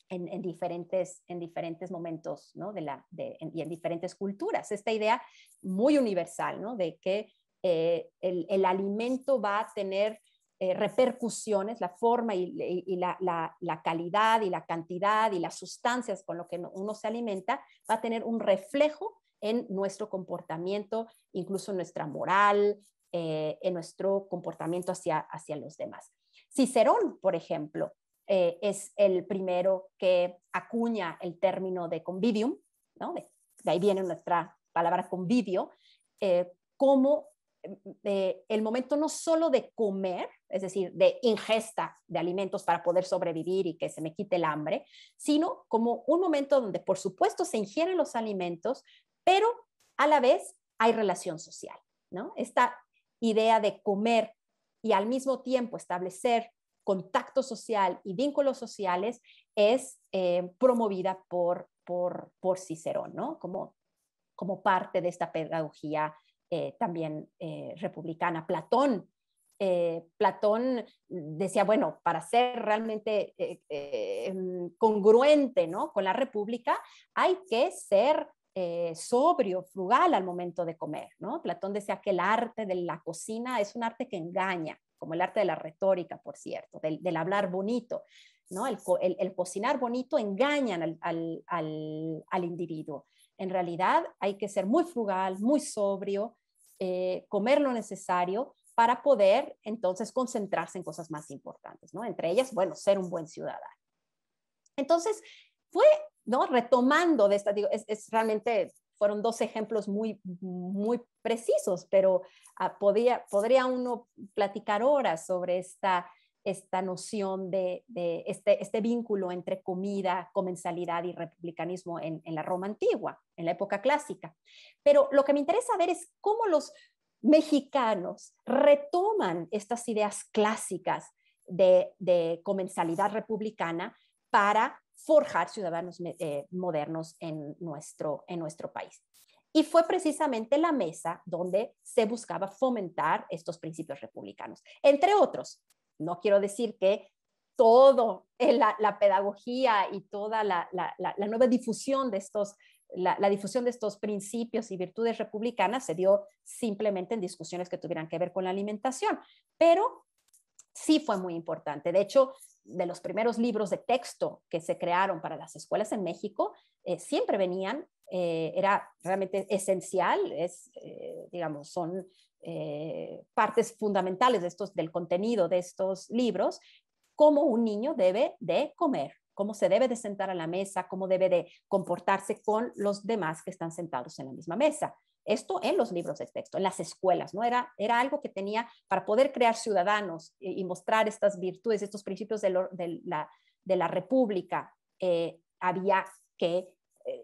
en diferentes momentos, ¿no?, y en diferentes culturas. Esta idea muy universal, ¿no?, de que el alimento va a tener repercusiones, la forma y la calidad y la cantidad y las sustancias con lo que uno se alimenta va a tener un reflejo en nuestro comportamiento, incluso en nuestra moral, en nuestro comportamiento hacia los demás. Cicerón, por ejemplo, es el primero que acuña el término de convivium, ¿no? De ahí viene nuestra palabra convivio, como el momento no solo de comer, es decir, de ingesta de alimentos para poder sobrevivir y que se me quite el hambre, sino como un momento donde, por supuesto, se ingieren los alimentos, pero a la vez hay relación social, ¿no? Esta idea de comer y al mismo tiempo establecer contacto social y vínculos sociales es promovida por Cicerón, ¿no? Como parte de esta pedagogía también republicana. Platón decía, bueno, para ser realmente congruente, ¿no?, con la república, hay que ser sobrio, frugal al momento de comer, ¿no? Platón decía que el arte de la cocina es un arte que engaña, como el arte de la retórica, por cierto, del hablar bonito, ¿no? El cocinar bonito engañan al individuo. En realidad hay que ser muy frugal, muy sobrio, comer lo necesario para poder entonces concentrarse en cosas más importantes, ¿no? Entre ellas, bueno, ser un buen ciudadano. Entonces, ¿no?, retomando de esta, digo, realmente fueron dos ejemplos muy, muy precisos, pero podría uno platicar horas sobre esta noción de este vínculo entre comida, comensalidad y republicanismo en la Roma antigua, en la época clásica. Pero lo que me interesa ver es cómo los mexicanos retoman estas ideas clásicas de comensalidad republicana para forjar ciudadanos modernos en nuestro país. Y fue precisamente la mesa donde se buscaba fomentar estos principios republicanos. Entre otros, no quiero decir que todo la pedagogía y toda la nueva difusión de la difusión de estos principios y virtudes republicanas se dio simplemente en discusiones que tuvieran que ver con la alimentación, pero sí fue muy importante. De hecho, de los primeros libros de texto que se crearon para las escuelas en México, siempre venían, era realmente esencial, digamos, son partes fundamentales del contenido de estos libros, cómo un niño debe de comer, cómo se debe de sentar a la mesa, cómo debe de comportarse con los demás que están sentados en la misma mesa. Esto en los libros de texto, en las escuelas, ¿no? Era algo que tenía para poder crear ciudadanos y mostrar estas virtudes, estos principios de la república. Había que,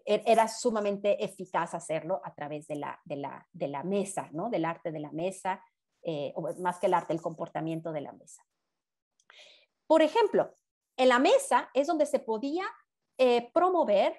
era sumamente eficaz hacerlo a través de la mesa, ¿no? Del arte de la mesa, o más que el arte, el comportamiento de la mesa. Por ejemplo, en la mesa es donde se podía promover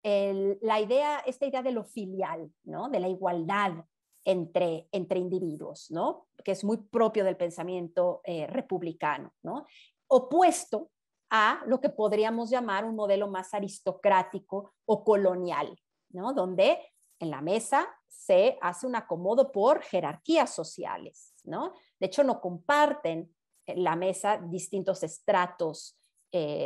esta idea de lo filial, ¿no? De la igualdad entre individuos, ¿no? Que es muy propio del pensamiento republicano, ¿no? Opuesto a lo que podríamos llamar un modelo más aristocrático o colonial, ¿no? Donde en la mesa se hace un acomodo por jerarquías sociales, ¿no? De hecho, no comparten la mesa distintos estratos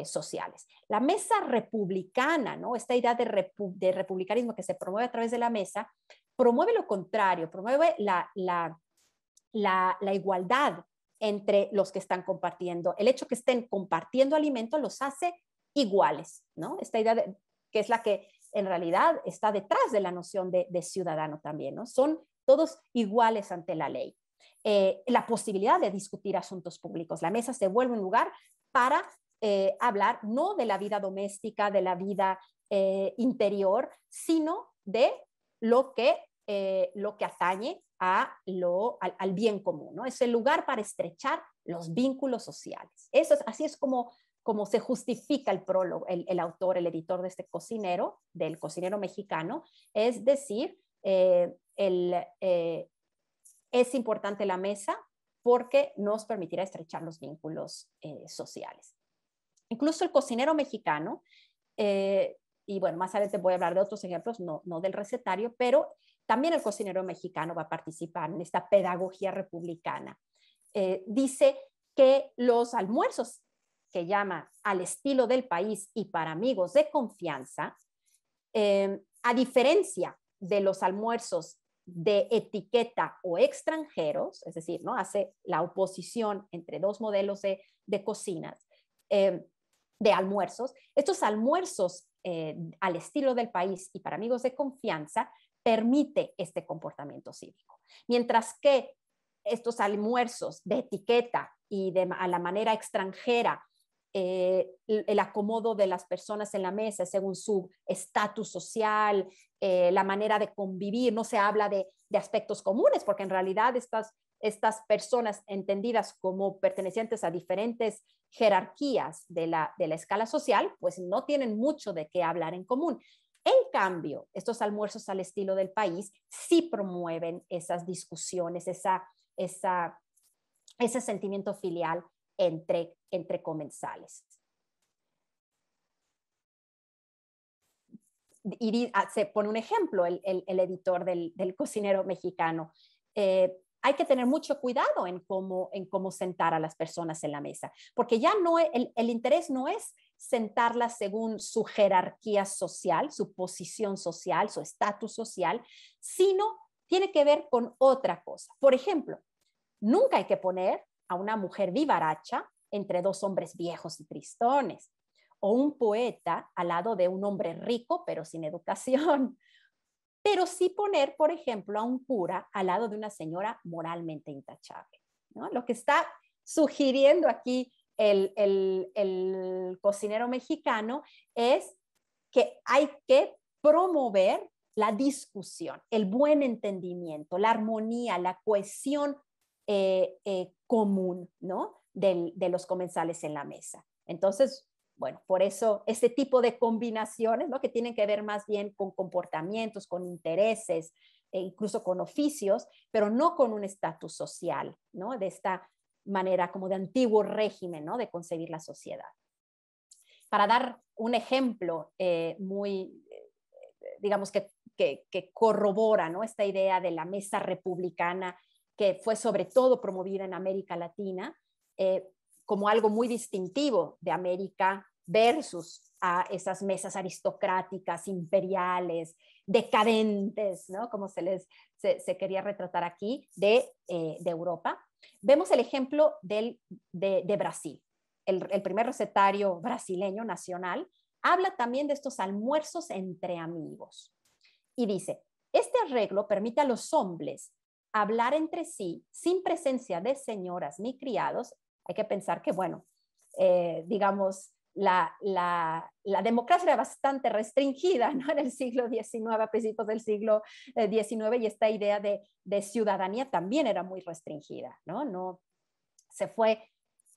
sociales. La mesa republicana, ¿no? Esta idea de republicanismo que se promueve a través de la mesa, promueve lo contrario, promueve la igualdad entre los que están compartiendo. El hecho que estén compartiendo alimentos los hace iguales, ¿no? Esta idea que es la que en realidad está detrás de la noción de ciudadano también, ¿no? Son todos iguales ante la ley. La posibilidad de discutir asuntos públicos. La mesa se vuelve un lugar para hablar no de la vida doméstica, de la vida interior, sino de lo que atañe al bien común, ¿no? Es el lugar para estrechar los vínculos sociales. Así es como se justifica el prólogo, el autor, el editor de este cocinero, del cocinero mexicano, es decir, es importante la mesa porque nos permitirá estrechar los vínculos sociales. Incluso el cocinero mexicano, y bueno, más adelante voy a hablar de otros ejemplos, no del recetario, pero también el cocinero mexicano va a participar en esta pedagogía republicana. Dice que los almuerzos que llama al estilo del país y para amigos de confianza, a diferencia de los almuerzos de etiqueta o extranjeros, es decir, ¿no? Hace la oposición entre dos modelos de cocinas, de almuerzos. Estos almuerzos al estilo del país y para amigos de confianza permite este comportamiento cívico. Mientras que estos almuerzos de etiqueta y a la manera extranjera, el acomodo de las personas en la mesa según su estatus social, la manera de convivir, no se habla de aspectos comunes, porque en realidad estas personas entendidas como pertenecientes a diferentes jerarquías de la escala social, pues no tienen mucho de qué hablar en común. En cambio, estos almuerzos al estilo del país sí promueven esas discusiones, ese sentimiento filial entre comensales. Y se pone un ejemplo el editor del cocinero mexicano. Hay que tener mucho cuidado en cómo sentar a las personas en la mesa, porque ya no el interés no es sentarlas según su jerarquía social, su posición social, su estatus social, sino tiene que ver con otra cosa. Por ejemplo, nunca hay que poner a una mujer vivaracha entre dos hombres viejos y tristones, o un poeta al lado de un hombre rico pero sin educación. Pero sí poner, por ejemplo, a un cura al lado de una señora moralmente intachable, ¿no? Lo que está sugiriendo aquí el cocinero mexicano es que hay que promover la discusión, el buen entendimiento, la armonía, la cohesión común, ¿no? de los comensales en la mesa. Entonces, Bueno, por eso este tipo de combinaciones, ¿no? Que tienen que ver más bien con comportamientos, con intereses, e incluso con oficios, pero no con un estatus social, ¿no? De esta manera como de antiguo régimen, ¿no? De concebir la sociedad. Para dar un ejemplo digamos que corrobora, ¿no? Esta idea de la mesa republicana que fue sobre todo promovida en América Latina como algo muy distintivo de América versus a esas mesas aristocráticas, imperiales, decadentes, ¿no? Como se quería retratar aquí, de Europa. Vemos el ejemplo de Brasil. El primer recetario brasileño nacional habla también de estos almuerzos entre amigos. Y dice, este arreglo permite a los hombres hablar entre sí sin presencia de señoras ni criados. Hay que pensar que, bueno, digamos, la democracia era bastante restringida, ¿no? En el siglo XIX, a principios del siglo XIX, y esta idea de ciudadanía también era muy restringida, ¿no? No se fue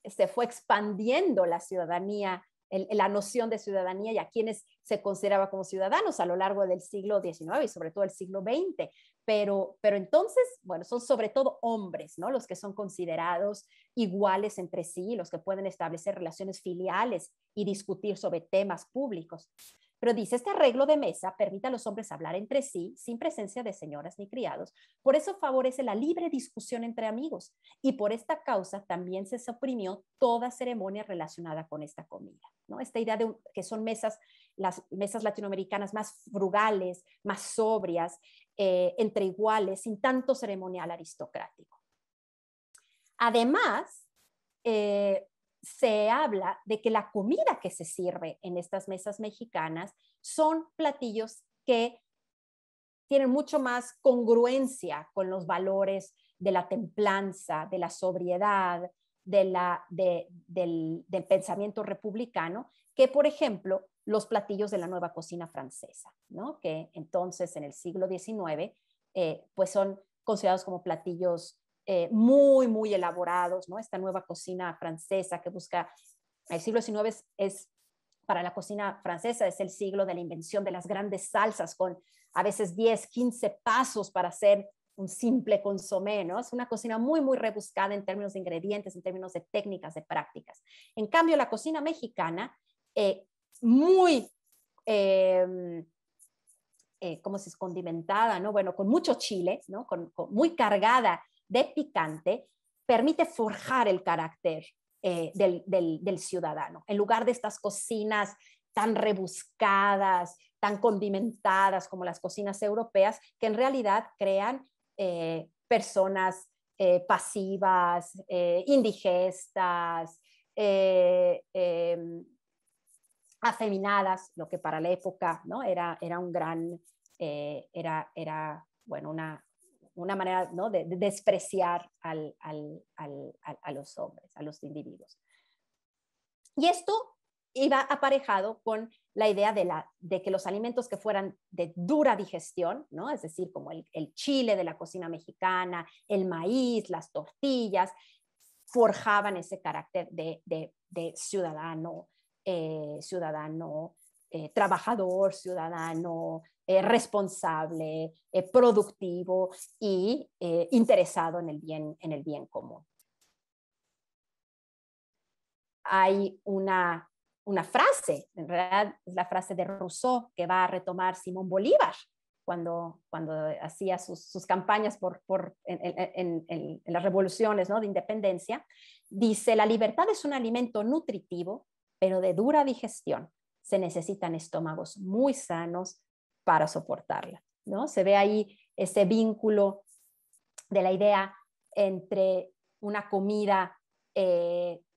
expandiendo la ciudadanía, la noción de ciudadanía y a quienes se consideraba como ciudadanos a lo largo del siglo XIX y sobre todo el siglo XX. Pero entonces, bueno, son sobre todo hombres, ¿no? Los que son considerados iguales entre sí, los que pueden establecer relaciones filiales y discutir sobre temas públicos. Pero dice, este arreglo de mesa permite a los hombres hablar entre sí sin presencia de señoras ni criados. Por eso favorece la libre discusión entre amigos. Y por esta causa también se suprimió toda ceremonia relacionada con esta comida, ¿no? Esta idea de que son mesas, las mesas latinoamericanas más frugales, más sobrias, entre iguales, sin tanto ceremonial aristocrático. Además, se habla de que la comida que se sirve en estas mesas mexicanas son platillos que tienen mucho más congruencia con los valores de la templanza, de la sobriedad, del pensamiento republicano, que por ejemplo los platillos de la nueva cocina francesa, ¿no? Que entonces en el siglo XIX pues son considerados como platillos muy, muy elaborados, ¿no? Esta nueva cocina francesa que busca, el siglo XIX para la cocina francesa es el siglo de la invención de las grandes salsas con a veces 10, 15 pasos para hacer un simple consomé, ¿no? Es una cocina muy, muy rebuscada en términos de ingredientes, en términos de técnicas, de prácticas. En cambio, la cocina mexicana, muy, ¿cómo se dice? Condimentada, ¿no? Bueno, con mucho chile, ¿no? Muy cargada de picante, permite forjar el carácter del ciudadano. En lugar de estas cocinas tan rebuscadas, tan condimentadas como las cocinas europeas, que en realidad crean personas pasivas, indigestas, afeminadas, lo que para la época, ¿no? era un gran, bueno, una manera, ¿no? de despreciar a los hombres, a los individuos. Y esto iba aparejado con la idea de que los alimentos que fueran de dura digestión, ¿no? Es decir, como el chile de la cocina mexicana, el maíz, las tortillas, forjaban ese carácter de ciudadano, trabajador, ciudadano, responsable, productivo y interesado en el bien común. Hay una frase, en realidad es la frase de Rousseau que va a retomar Simón Bolívar cuando hacía sus campañas en las revoluciones, ¿no? de independencia. Dice, la libertad es un alimento nutritivo, pero de dura digestión. Se necesitan estómagos muy sanos para soportarla, ¿no? Se ve ahí ese vínculo de la idea entre una comida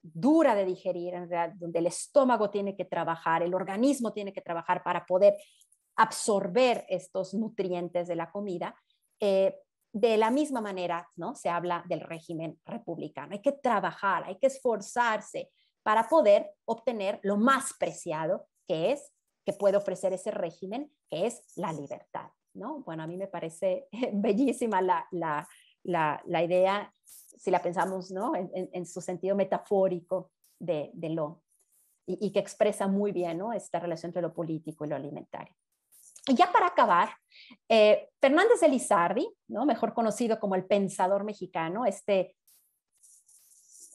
dura de digerir, en realidad, donde el estómago tiene que trabajar, el organismo tiene que trabajar para poder absorber estos nutrientes de la comida. De la misma manera, ¿no? Se habla del régimen republicano. Hay que trabajar, hay que esforzarse para poder obtener lo más preciado que puede ofrecer ese régimen, que es la libertad, ¿no? Bueno, a mí me parece bellísima la idea, si la pensamos, ¿no? en su sentido metafórico de y que expresa muy bien, ¿no?, esta relación entre lo político y lo alimentario. Y ya para acabar, Fernández de Lizardi, ¿no?, mejor conocido como el pensador mexicano, este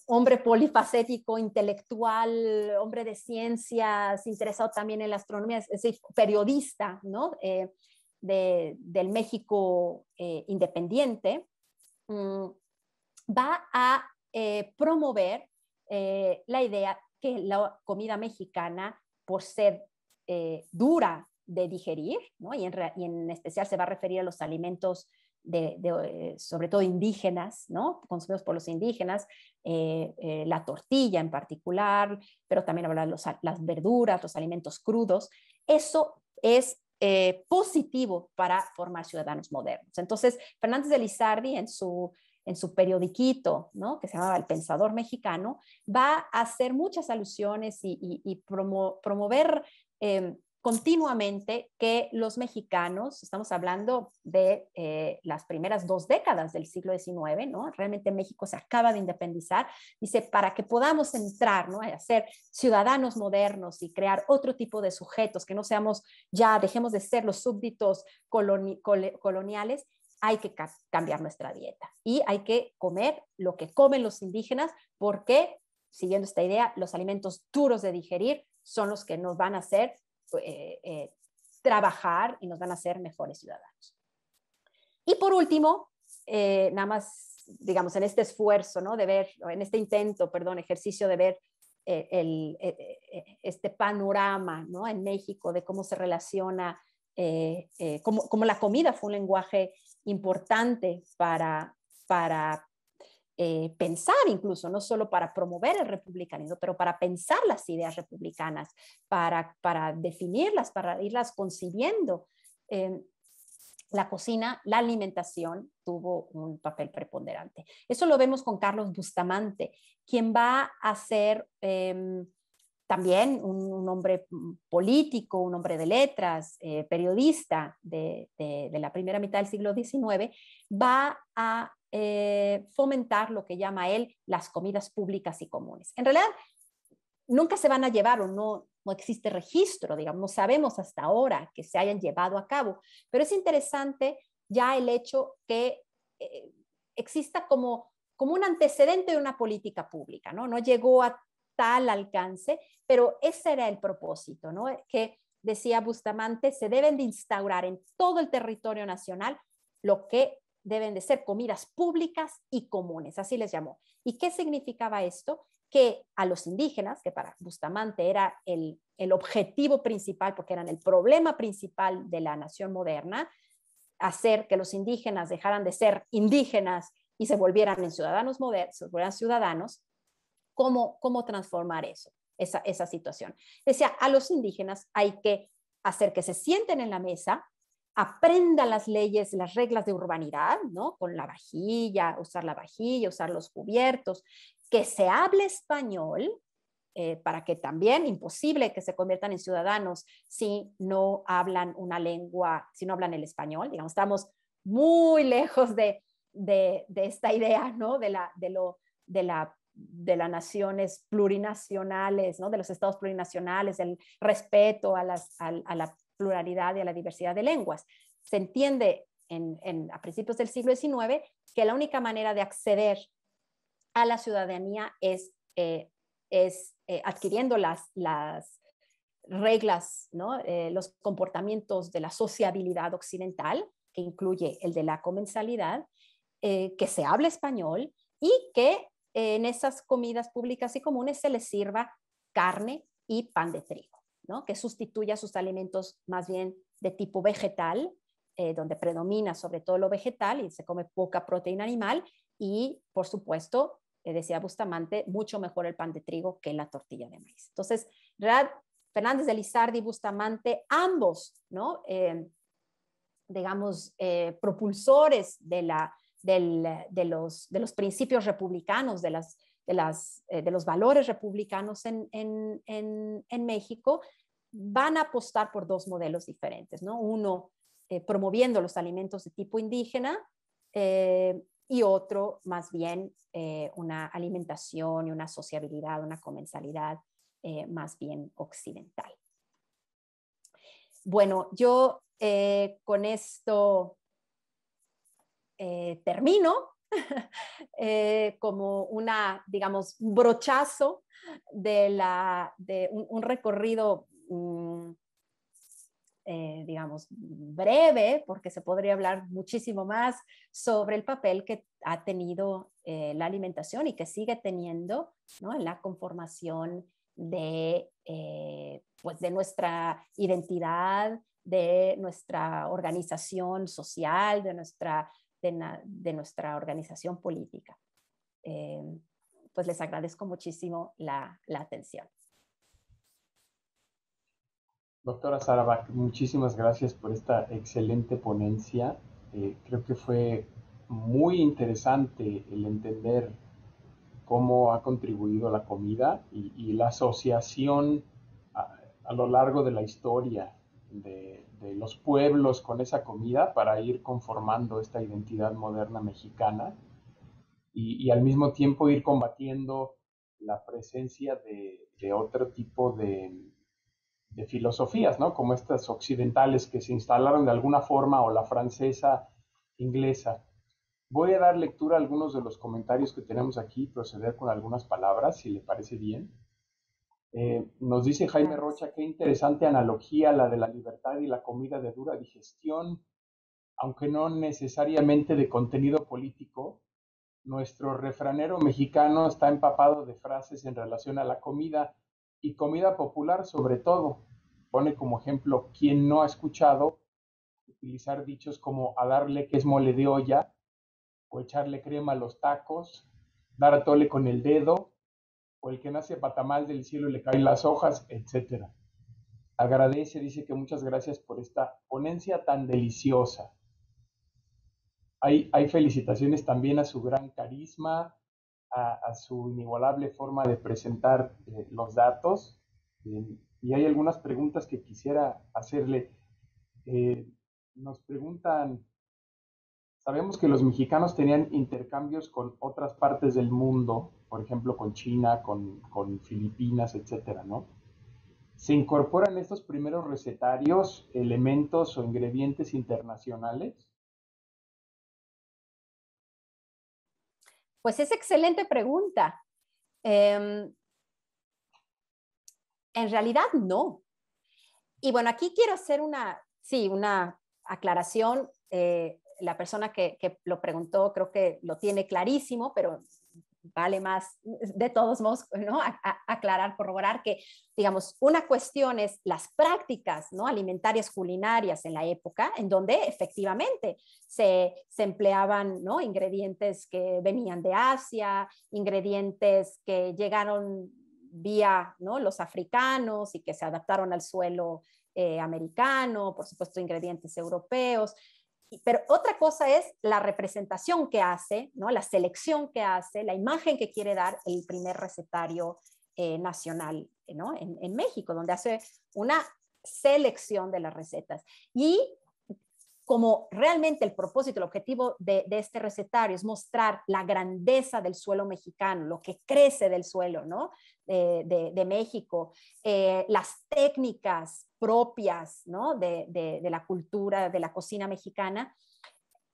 hombre polifacético, intelectual, hombre de ciencias, interesado también en la astronomía, es decir, periodista, ¿no?, del México independiente, va a promover la idea que la comida mexicana, por ser dura de digerir, ¿no?, y en especial se va a referir a los alimentos sobre todo indígenas, ¿no?, consumidos por los indígenas, la tortilla en particular, pero también hablar de las verduras, los alimentos crudos. Eso es positivo para formar ciudadanos modernos. Entonces, Fernández de Lizardi, en su periodiquito, ¿no?, que se llamaba El Pensador Mexicano, va a hacer muchas alusiones y promover continuamente que los mexicanos, estamos hablando de las primeras 2 décadas del siglo XIX, ¿no?, realmente México se acaba de independizar, dice, para que podamos entrar, ¿no?, a ser ciudadanos modernos y crear otro tipo de sujetos, que no seamos ya, dejemos de ser los súbditos coloniales, hay que cambiar nuestra dieta y hay que comer lo que comen los indígenas, porque, siguiendo esta idea, los alimentos duros de digerir son los que nos van a hacer trabajar y nos van a hacer mejores ciudadanos. Y por último, nada más, digamos, en este esfuerzo, ¿no?, de ver, en este intento, perdón, ejercicio de ver este panorama, ¿no?, en México de cómo se relaciona, cómo la comida fue un lenguaje importante para pensar, incluso, no solo para promover el republicanismo, pero para pensar las ideas republicanas, para definirlas, para irlas concibiendo. La cocina, la alimentación tuvo un papel preponderante. Eso lo vemos con Carlos Bustamante, quien va a ser también un hombre político, un hombre de letras, periodista de la primera mitad del siglo XIX, va a fomentar lo que llama él las comidas públicas y comunes. En realidad, nunca se van a llevar, o no existe registro, digamos, no sabemos hasta ahora que se hayan llevado a cabo, pero es interesante ya el hecho que exista como un antecedente de una política pública, ¿no? No llegó a tal alcance, pero ese era el propósito, ¿no?, que decía Bustamante, se deben de instaurar en todo el territorio nacional lo que deben de ser comidas públicas y comunes, así les llamó. ¿Y qué significaba esto? Que a los indígenas, que para Bustamante era el objetivo principal, porque eran el problema principal de la nación moderna, hacer que los indígenas dejaran de ser indígenas y se volvieran en ciudadanos modernos, se volvieran ciudadanos. ¿Cómo transformar esa situación? Decía, a los indígenas hay que hacer que se sienten en la mesa, aprendan las leyes, las reglas de urbanidad, ¿no?, con la vajilla, usar los cubiertos, que se hable español, para que también, imposible que se conviertan en ciudadanos si no hablan una lengua, si no hablan el español. Digamos, estamos muy lejos de esta idea, ¿no?, de las naciones plurinacionales, ¿no?, de los estados plurinacionales, del respeto a la pluralidad y a la diversidad de lenguas. Se entiende a principios del siglo XIX que la única manera de acceder a la ciudadanía es adquiriendo las reglas, ¿no?, los comportamientos de la sociabilidad occidental, que incluye el de la comensalidad, que se hable español y que en esas comidas públicas y comunes se les sirva carne y pan de trigo, ¿no?, que sustituya sus alimentos más bien de tipo vegetal, donde predomina sobre todo lo vegetal y se come poca proteína animal y, por supuesto, decía Bustamante, mucho mejor el pan de trigo que la tortilla de maíz. Entonces, Fernández de Lizardi y Bustamante, ambos, ¿no?, digamos, propulsores de los principios republicanos, de los valores republicanos en México, van a apostar por 2 modelos diferentes, ¿no? Uno, promoviendo los alimentos de tipo indígena, y otro, más bien, una alimentación y una sociabilidad, una comensalidad más bien occidental. Bueno, yo con esto termino como digamos, un brochazo de un recorrido, digamos, breve, porque se podría hablar muchísimo más sobre el papel que ha tenido la alimentación y que sigue teniendo, ¿no?, en la conformación pues de nuestra identidad, de nuestra organización social, de nuestra organización política. Pues les agradezco muchísimo la atención. Doctora Sarabak, muchísimas gracias por esta excelente ponencia. Creo que fue muy interesante el entender cómo ha contribuido la comida y la asociación a lo largo de la historia de los pueblos con esa comida para ir conformando esta identidad moderna mexicana y al mismo tiempo ir combatiendo la presencia de otro tipo de filosofías, ¿no? Como estas occidentales que se instalaron de alguna forma, o la francesa, inglesa. Voy a dar lectura a algunos de los comentarios que tenemos aquí, proceder con algunas palabras, si le parece bien. Nos dice Jaime Rocha, qué interesante analogía la de la libertad y la comida de dura digestión, aunque no necesariamente de contenido político. Nuestro refranero mexicano está empapado de frases en relación a la comida y comida popular sobre todo. Pone como ejemplo, ¿quién no ha escuchado utilizar dichos como a darle que es mole de olla, o echarle crema a los tacos, dar a tole con el dedo, o el que nace patamal del cielo le caen las hojas, etcétera? Agradece, dice que muchas gracias por esta ponencia tan deliciosa. Hay felicitaciones también a su gran carisma, a su inigualable forma de presentar los datos. Y hay algunas preguntas que quisiera hacerle. Nos preguntan, sabemos que los mexicanos tenían intercambios con otras partes del mundo, por ejemplo con China, con Filipinas, etcétera, ¿no? ¿Se incorporan estos primeros recetarios elementos o ingredientes internacionales? Pues es excelente pregunta. En realidad no. Y bueno, aquí quiero hacer una aclaración. La persona que lo preguntó creo que lo tiene clarísimo, pero vale más, de todos modos, ¿no?, aclarar, corroborar que, digamos, una cuestión es las prácticas, ¿no?, alimentarias culinarias en la época, en donde efectivamente se empleaban, ¿no?, ingredientes que venían de Asia, ingredientes que llegaron vía, ¿no?, los africanos y que se adaptaron al suelo americano, por supuesto ingredientes europeos. Pero otra cosa es la representación que hace, ¿no?, la selección que hace, la imagen que quiere dar el primer recetario nacional, ¿no?, en México, donde hace una selección de las recetas. Y como realmente el propósito, el objetivo de este recetario es mostrar la grandeza del suelo mexicano, lo que crece del suelo, ¿no?, de México, las técnicas propias, ¿no?, de la cultura, de la cocina mexicana,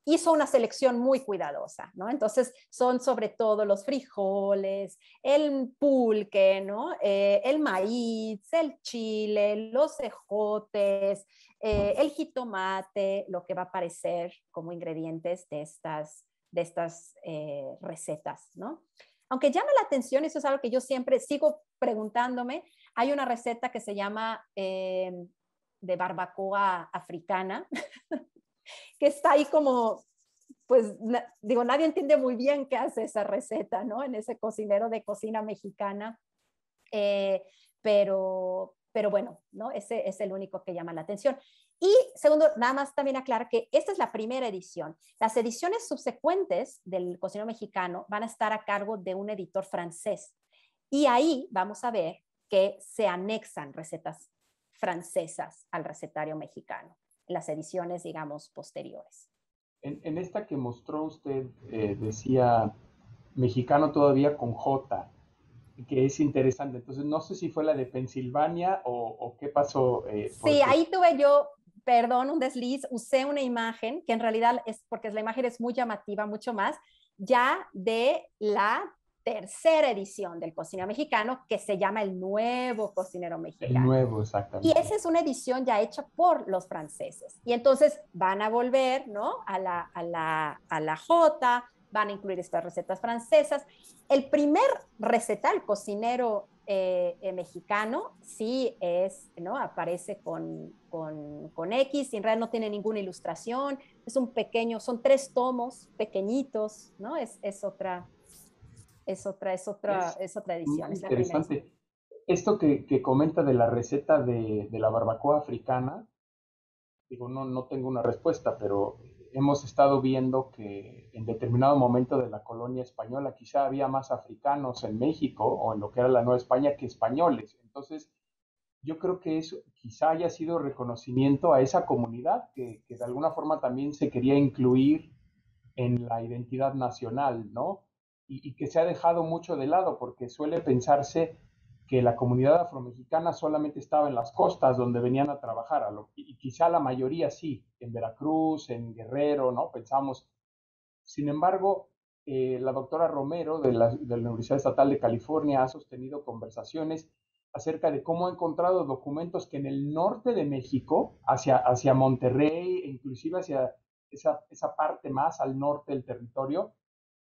hizo una selección muy cuidadosa, ¿no? Entonces son sobre todo los frijoles, el pulque, ¿no?, el maíz, el chile, los ejotes, el jitomate, lo que va a aparecer como ingredientes de estas recetas, ¿no? Aunque llama la atención, eso es algo que yo siempre sigo preguntándome, hay una receta que se llama de barbacoa africana, que está ahí como, pues, digo, nadie entiende muy bien qué hace esa receta, ¿no?, en ese cocinero de cocina mexicana, pero bueno, ¿no?, ese es el único que llama la atención. Y segundo, nada más también aclarar que esta es la primera edición. Las ediciones subsecuentes del cocinero mexicano van a estar a cargo de un editor francés. Y ahí vamos a ver que se anexan recetas francesas al recetario mexicano, en las ediciones, digamos, posteriores. En esta que mostró usted, decía mexicano todavía con J. que es interesante. Entonces, no sé si fue la de Pensilvania o qué pasó. Sí, ahí tuve yo, perdón, un desliz, usé una imagen que en realidad es, porque la imagen es muy llamativa, mucho más, ya de la tercera edición del Cocinero Mexicano, que se llama El Nuevo Cocinero El Mexicano. nuevo, Y exactamente. esa es una edición ya hecha por los franceses. Y entonces van a volver, ¿no? A la J, van a incluir estas recetas francesas. El primer receta, cocinero mexicano, sí es, ¿no? Aparece con X y en realidad no tiene ninguna ilustración. Es un pequeño, son 3 tomos pequeñitos, ¿no? Es Es otra edición, muy es la primera edición. interesante. Esto que comenta de la receta de la barbacoa africana, digo, no tengo una respuesta, pero hemos estado viendo que en determinado momento de la colonia española quizá había más africanos en México o en lo que era la Nueva España que españoles. Entonces, yo creo que eso quizá haya sido reconocimiento a esa comunidad que de alguna forma también se quería incluir en la identidad nacional, ¿no? Y que se ha dejado mucho de lado porque suele pensarse que la comunidad afromexicana solamente estaba en las costas donde venían a trabajar, y quizá la mayoría sí, en Veracruz, en Guerrero, ¿no? Pensamos. Sin embargo, la doctora Romero de la Universidad Estatal de California ha sostenido conversaciones acerca de cómo ha encontrado documentos que en el norte de México, hacia Monterrey, e inclusive hacia esa parte más al norte del territorio,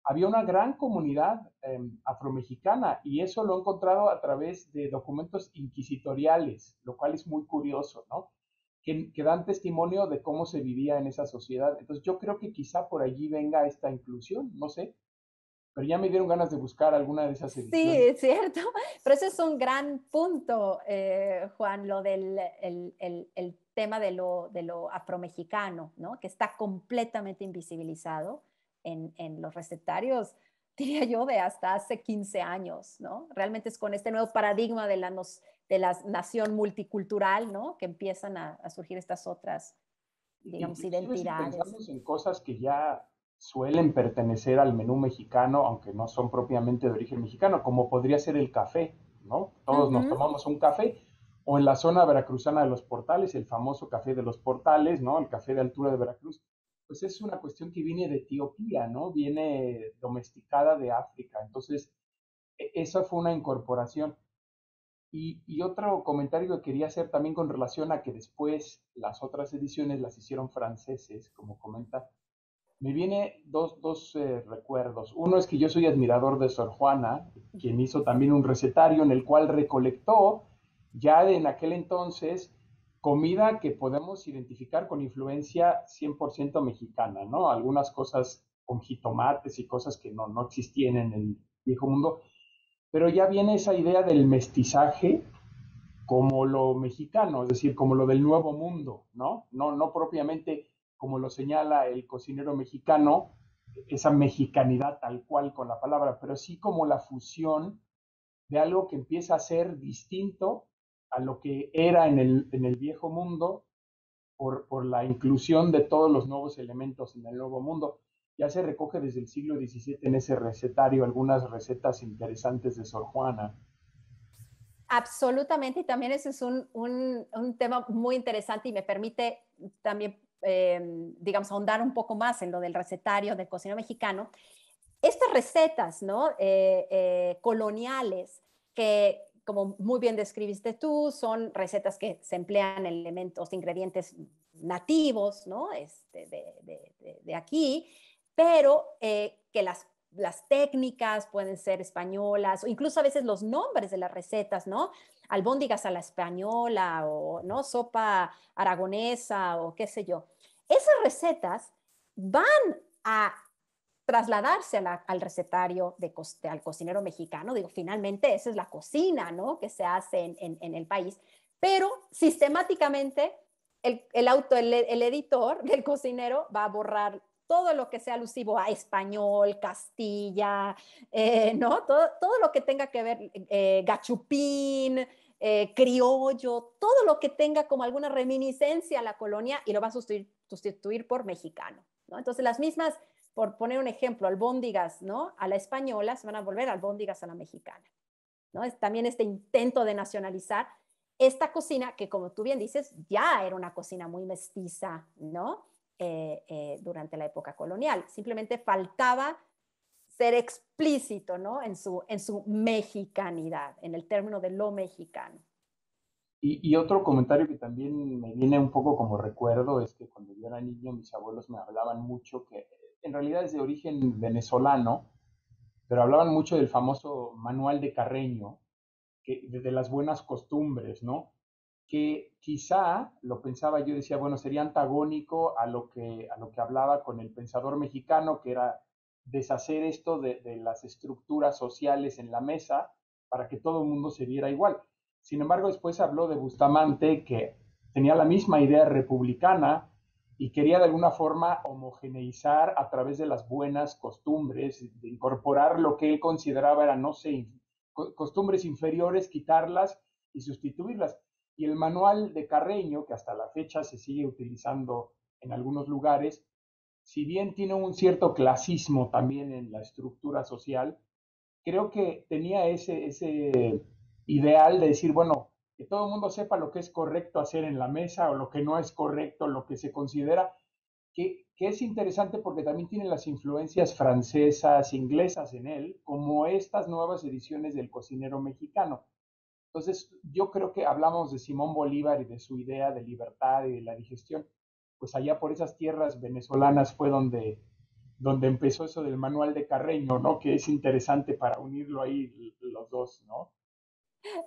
había una gran comunidad afromexicana y eso lo he encontrado a través de documentos inquisitoriales, lo cual es muy curioso, ¿no? Que dan testimonio de cómo se vivía en esa sociedad. Entonces yo creo que quizá por allí venga esta inclusión, no sé, pero ya me dieron ganas de buscar alguna de esas Sí, ediciones. es cierto, pero ese es un gran punto, Juan, lo del el tema de lo afromexicano, ¿no? Que está completamente invisibilizado en los recetarios, diría yo, de hasta hace 15 años, ¿no? Realmente es con este nuevo paradigma de la nación multicultural, ¿no? Que empiezan a surgir estas otras, digamos, Inclusive si identidades. pensamos en cosas que ya suelen pertenecer al menú mexicano, aunque no son propiamente de origen mexicano, como podría ser el café, ¿no? Uh Todos nos -huh. tomamos un café, o en la zona veracruzana de los Portales, el famoso café de los Portales, ¿no? El café de altura de Veracruz, pues es una cuestión que viene de Etiopía, ¿no? Viene domesticada de África. Entonces, esa fue una incorporación. Y otro comentario que quería hacer también con relación a que después las otras ediciones las hicieron franceses, como comenta, me viene dos recuerdos. Uno es que yo soy admirador de Sor Juana, quien hizo también un recetario en el cual recolectó ya en aquel entonces comida que podemos identificar con influencia 100% mexicana, ¿no? Algunas cosas con jitomates y cosas que no existían en el viejo mundo, pero ya viene esa idea del mestizaje como lo mexicano, es decir, como lo del nuevo mundo, ¿no? No propiamente como lo señala el cocinero mexicano, esa mexicanidad tal cual con la palabra, pero sí como la fusión de algo que empieza a ser distinto a lo que era en el viejo mundo por la inclusión de todos los nuevos elementos en el nuevo mundo. Ya se recoge desde el siglo XVII en ese recetario algunas recetas interesantes de Sor Juana. Absolutamente, y también ese es un tema muy interesante y me permite también, digamos, ahondar un poco más en lo del recetario del cocinero mexicano. Estas recetas, ¿no? Coloniales, que como muy bien describiste tú, son recetas que se emplean elementos, ingredientes nativos, ¿no? De aquí, pero que las técnicas pueden ser españolas o incluso a veces los nombres de las recetas, ¿no? Albóndigas a la española o, ¿no? Sopa aragonesa o qué sé yo. Esas recetas van a trasladarse al recetario al cocinero mexicano. Digo, finalmente esa es la cocina, ¿no? Que se hace en el país, pero sistemáticamente el editor del cocinero va a borrar todo lo que sea alusivo a español, Castilla, ¿no? Todo lo que tenga que ver, gachupín, criollo, todo lo que tenga como alguna reminiscencia a la colonia y lo va a sustituir por mexicano, ¿no? Entonces las mismas, por poner un ejemplo, albóndigas, ¿no? A la española se van a volver albóndigas a la mexicana. ¿no? Es también este intento de nacionalizar esta cocina que, como tú bien dices, ya era una cocina muy mestiza, ¿no? Durante la época colonial. Simplemente faltaba ser explícito, ¿no? En su mexicanidad, en el término de lo mexicano. Y otro comentario que también me viene un poco como recuerdo es que cuando yo era niño mis abuelos me hablaban mucho que en realidad es de origen venezolano, pero hablaban mucho del famoso manual de Carreño, que, de las buenas costumbres, ¿no? Que quizá, lo pensaba yo, decía, bueno, sería antagónico a lo que hablaba con el pensador mexicano, que era deshacer esto de las estructuras sociales en la mesa para que todo el mundo se viera igual. Sin embargo, después habló de Bustamante, que tenía la misma idea republicana y quería de alguna forma homogeneizar a través de las buenas costumbres, de incorporar lo que él consideraba eran, no sé, costumbres inferiores, quitarlas y sustituirlas. Y el manual de Carreño, que hasta la fecha se sigue utilizando en algunos lugares, si bien tiene un cierto clasismo también en la estructura social, creo que tenía ese ideal de decir, bueno, que todo el mundo sepa lo que es correcto hacer en la mesa o lo que no es correcto, lo que se considera, que es interesante porque también tiene las influencias francesas, inglesas en él, como estas nuevas ediciones del cocinero mexicano. Entonces, yo creo que hablamos de Simón Bolívar y de su idea de libertad y de la digestión, pues allá por esas tierras venezolanas fue donde empezó eso del manual de Carreño, ¿no? Que es interesante para unirlo ahí los dos, ¿no?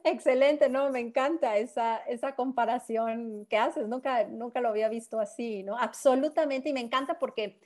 Excelente, ¿no? Me encanta esa comparación que haces. Nunca lo había visto así, ¿no? Absolutamente. Y me encanta porque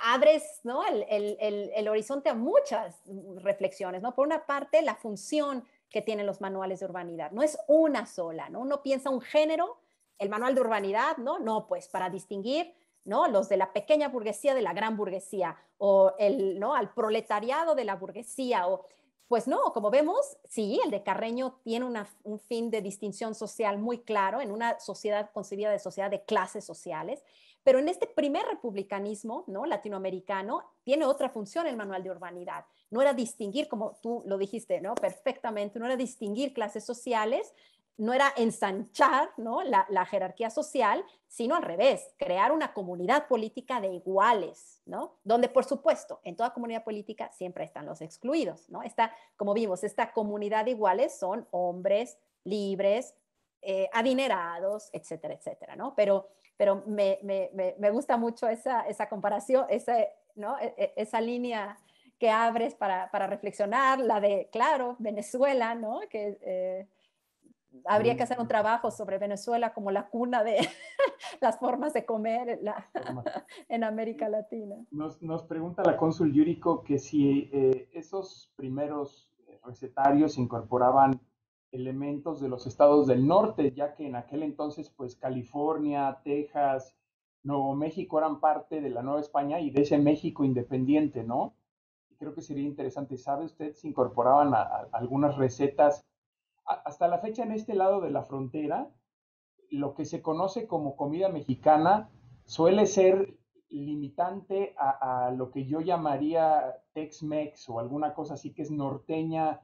abres, ¿no? el horizonte a muchas reflexiones, ¿no? Por una parte, la función que tienen los manuales de urbanidad. No es una sola, ¿no? Uno piensa un género, el manual de urbanidad, ¿no? No, pues para distinguir, ¿no? Los de la pequeña burguesía de la gran burguesía, o ¿no? Al proletariado de la burguesía, o pues no, como vemos, sí, el de Carreño tiene un fin de distinción social muy claro en una sociedad concebida de sociedad de clases sociales, pero en este primer republicanismo, ¿no? Latinoamericano, tiene otra función el manual de urbanidad. No era distinguir, como tú lo dijiste, ¿no? Perfectamente, no era distinguir clases sociales, no era ensanchar, ¿no? la jerarquía social, sino al revés, crear una comunidad política de iguales, ¿no? Donde, por supuesto, en toda comunidad política siempre están los excluidos, ¿no? Como vimos, esta comunidad de iguales son hombres libres, adinerados, etcétera, etcétera, ¿no? Pero me gusta mucho esa comparación, ¿no? Esa línea que abres para reflexionar, la de, claro, Venezuela, ¿no? Que habría que hacer un trabajo sobre Venezuela como la cuna de las formas de comer en América Latina. Nos pregunta la cónsul Yuriko que si esos primeros recetarios incorporaban elementos de los estados del norte, ya que en aquel entonces, pues California, Texas, Nuevo México eran parte de la Nueva España y de ese México independiente, ¿no? Y creo que sería interesante, ¿sabe usted si incorporaban a algunas recetas? Hasta la fecha en este lado de la frontera, lo que se conoce como comida mexicana suele ser limitante a lo que yo llamaría Tex-Mex o alguna cosa así que es norteña,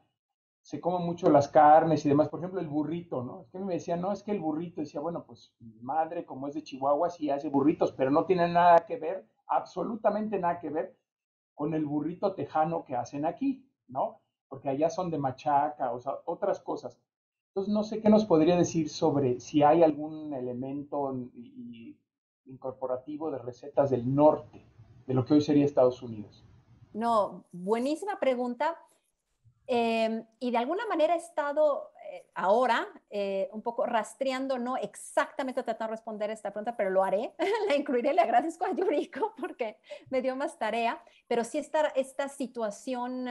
se comen mucho las carnes y demás. Por ejemplo, el burrito, ¿no? Es que me decían, no, es que el burrito, decía, bueno, pues mi madre, como es de Chihuahua, sí hace burritos, pero no tiene nada que ver, absolutamente nada que ver con el burrito tejano que hacen aquí, ¿no? Porque allá son de machaca, o sea, otras cosas. Entonces, no sé qué nos podría decir sobre si hay algún elemento incorporativo de recetas del norte, de lo que hoy sería Estados Unidos. No, buenísima pregunta. Y de alguna manera he estado ahora un poco rastreando, no exactamente tratando de responder esta pregunta, pero lo haré, la incluiré, le agradezco a Yuriko porque me dio más tarea, pero sí esta situación,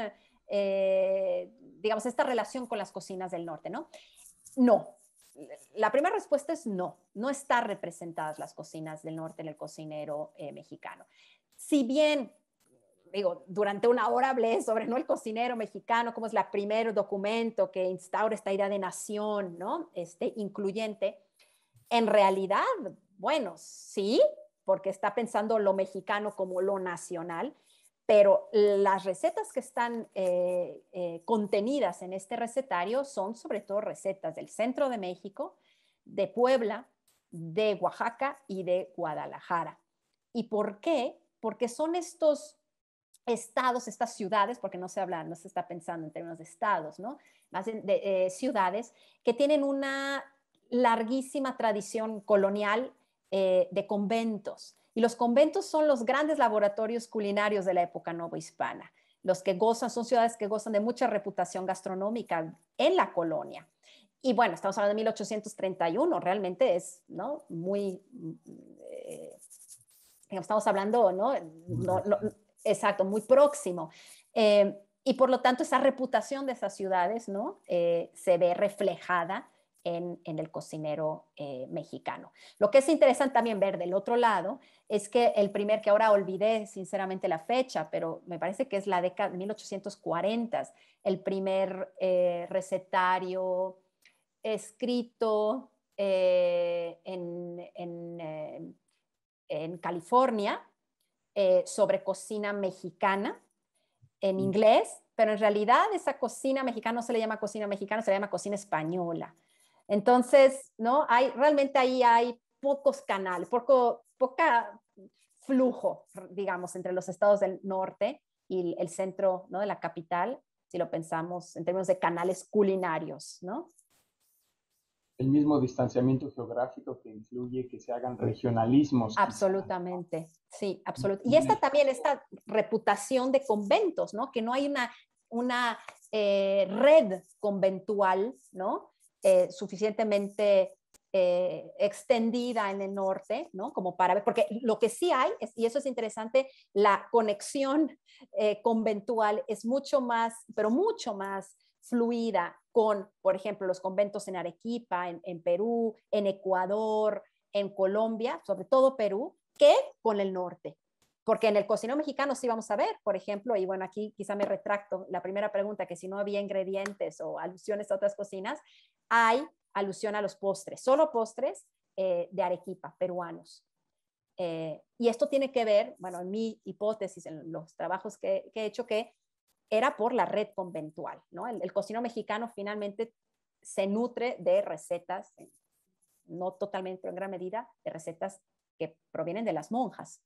digamos, esta relación con las cocinas del norte, ¿no? No. La primera respuesta es no, no están representadas las cocinas del norte en el cocinero mexicano. Si bien digo, durante una hora hablé sobre ¿no? el cocinero mexicano, cómo es el primer documento que instaura esta idea de nación, ¿no? Incluyente. En realidad, bueno, sí, porque está pensando lo mexicano como lo nacional, pero las recetas que están contenidas en este recetario son sobre todo recetas del centro de México, de Puebla, de Oaxaca y de Guadalajara. ¿Y por qué? Porque son estos estados, estas ciudades, porque no se está pensando en términos de estados, ¿no? Más de ciudades que tienen una larguísima tradición colonial de conventos. Y los conventos son los grandes laboratorios culinarios de la época novohispana. Los que gozan, son ciudades que gozan de mucha reputación gastronómica en la colonia. Y bueno, estamos hablando de 1831, realmente es, ¿no? Muy, estamos hablando, ¿no? Exacto, muy próximo. Y por lo tanto, esa reputación de esas ciudades, ¿no? Se ve reflejada en el cocinero mexicano. Lo que es interesante también ver del otro lado es que el primer, que ahora olvidé sinceramente la fecha, pero me parece que es la década de 1840, el primer recetario escrito en California sobre cocina mexicana en inglés, pero en realidad esa cocina mexicana no se le llama cocina mexicana, se le llama cocina española. Entonces, ¿no? Realmente ahí hay pocos canales, poca flujo, digamos, entre los estados del norte y el centro, ¿no? De la capital, si lo pensamos en términos de canales culinarios, ¿no? El mismo distanciamiento geográfico que influye que se hagan regionalismos. Absolutamente, quizá. Sí, absolutamente. Y esta reputación de conventos, ¿no? Que no hay una red conventual, ¿no? Suficientemente extendida en el norte, ¿no? Como para ver, porque lo que sí hay, y eso es interesante, la conexión conventual es mucho más, pero mucho más fluida con, por ejemplo, los conventos en Arequipa, en Perú, en Ecuador, en Colombia, sobre todo Perú, que con el norte. Porque en el cocinero mexicano sí vamos a ver, por ejemplo, y bueno, aquí quizá me retracto la primera pregunta, que si no había ingredientes o alusiones a otras cocinas, hay alusión a los postres, solo postres de Arequipa, peruanos. Y esto tiene que ver, bueno, en mi hipótesis, en los trabajos que he hecho, que era por la red conventual, ¿no? El cocinero mexicano finalmente se nutre de recetas, no totalmente, pero en gran medida, de recetas que provienen de las monjas.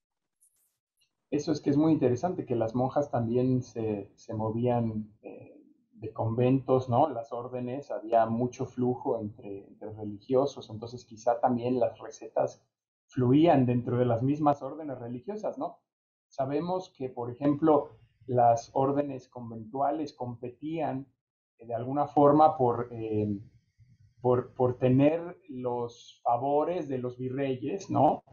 Eso es que es muy interesante, que las monjas también se movían de conventos, ¿no? Las órdenes, había mucho flujo entre religiosos, entonces quizá también las recetas fluían dentro de las mismas órdenes religiosas, ¿no? Sabemos que, por ejemplo, las órdenes conventuales competían de alguna forma por tener los favores de los virreyes, ¿no?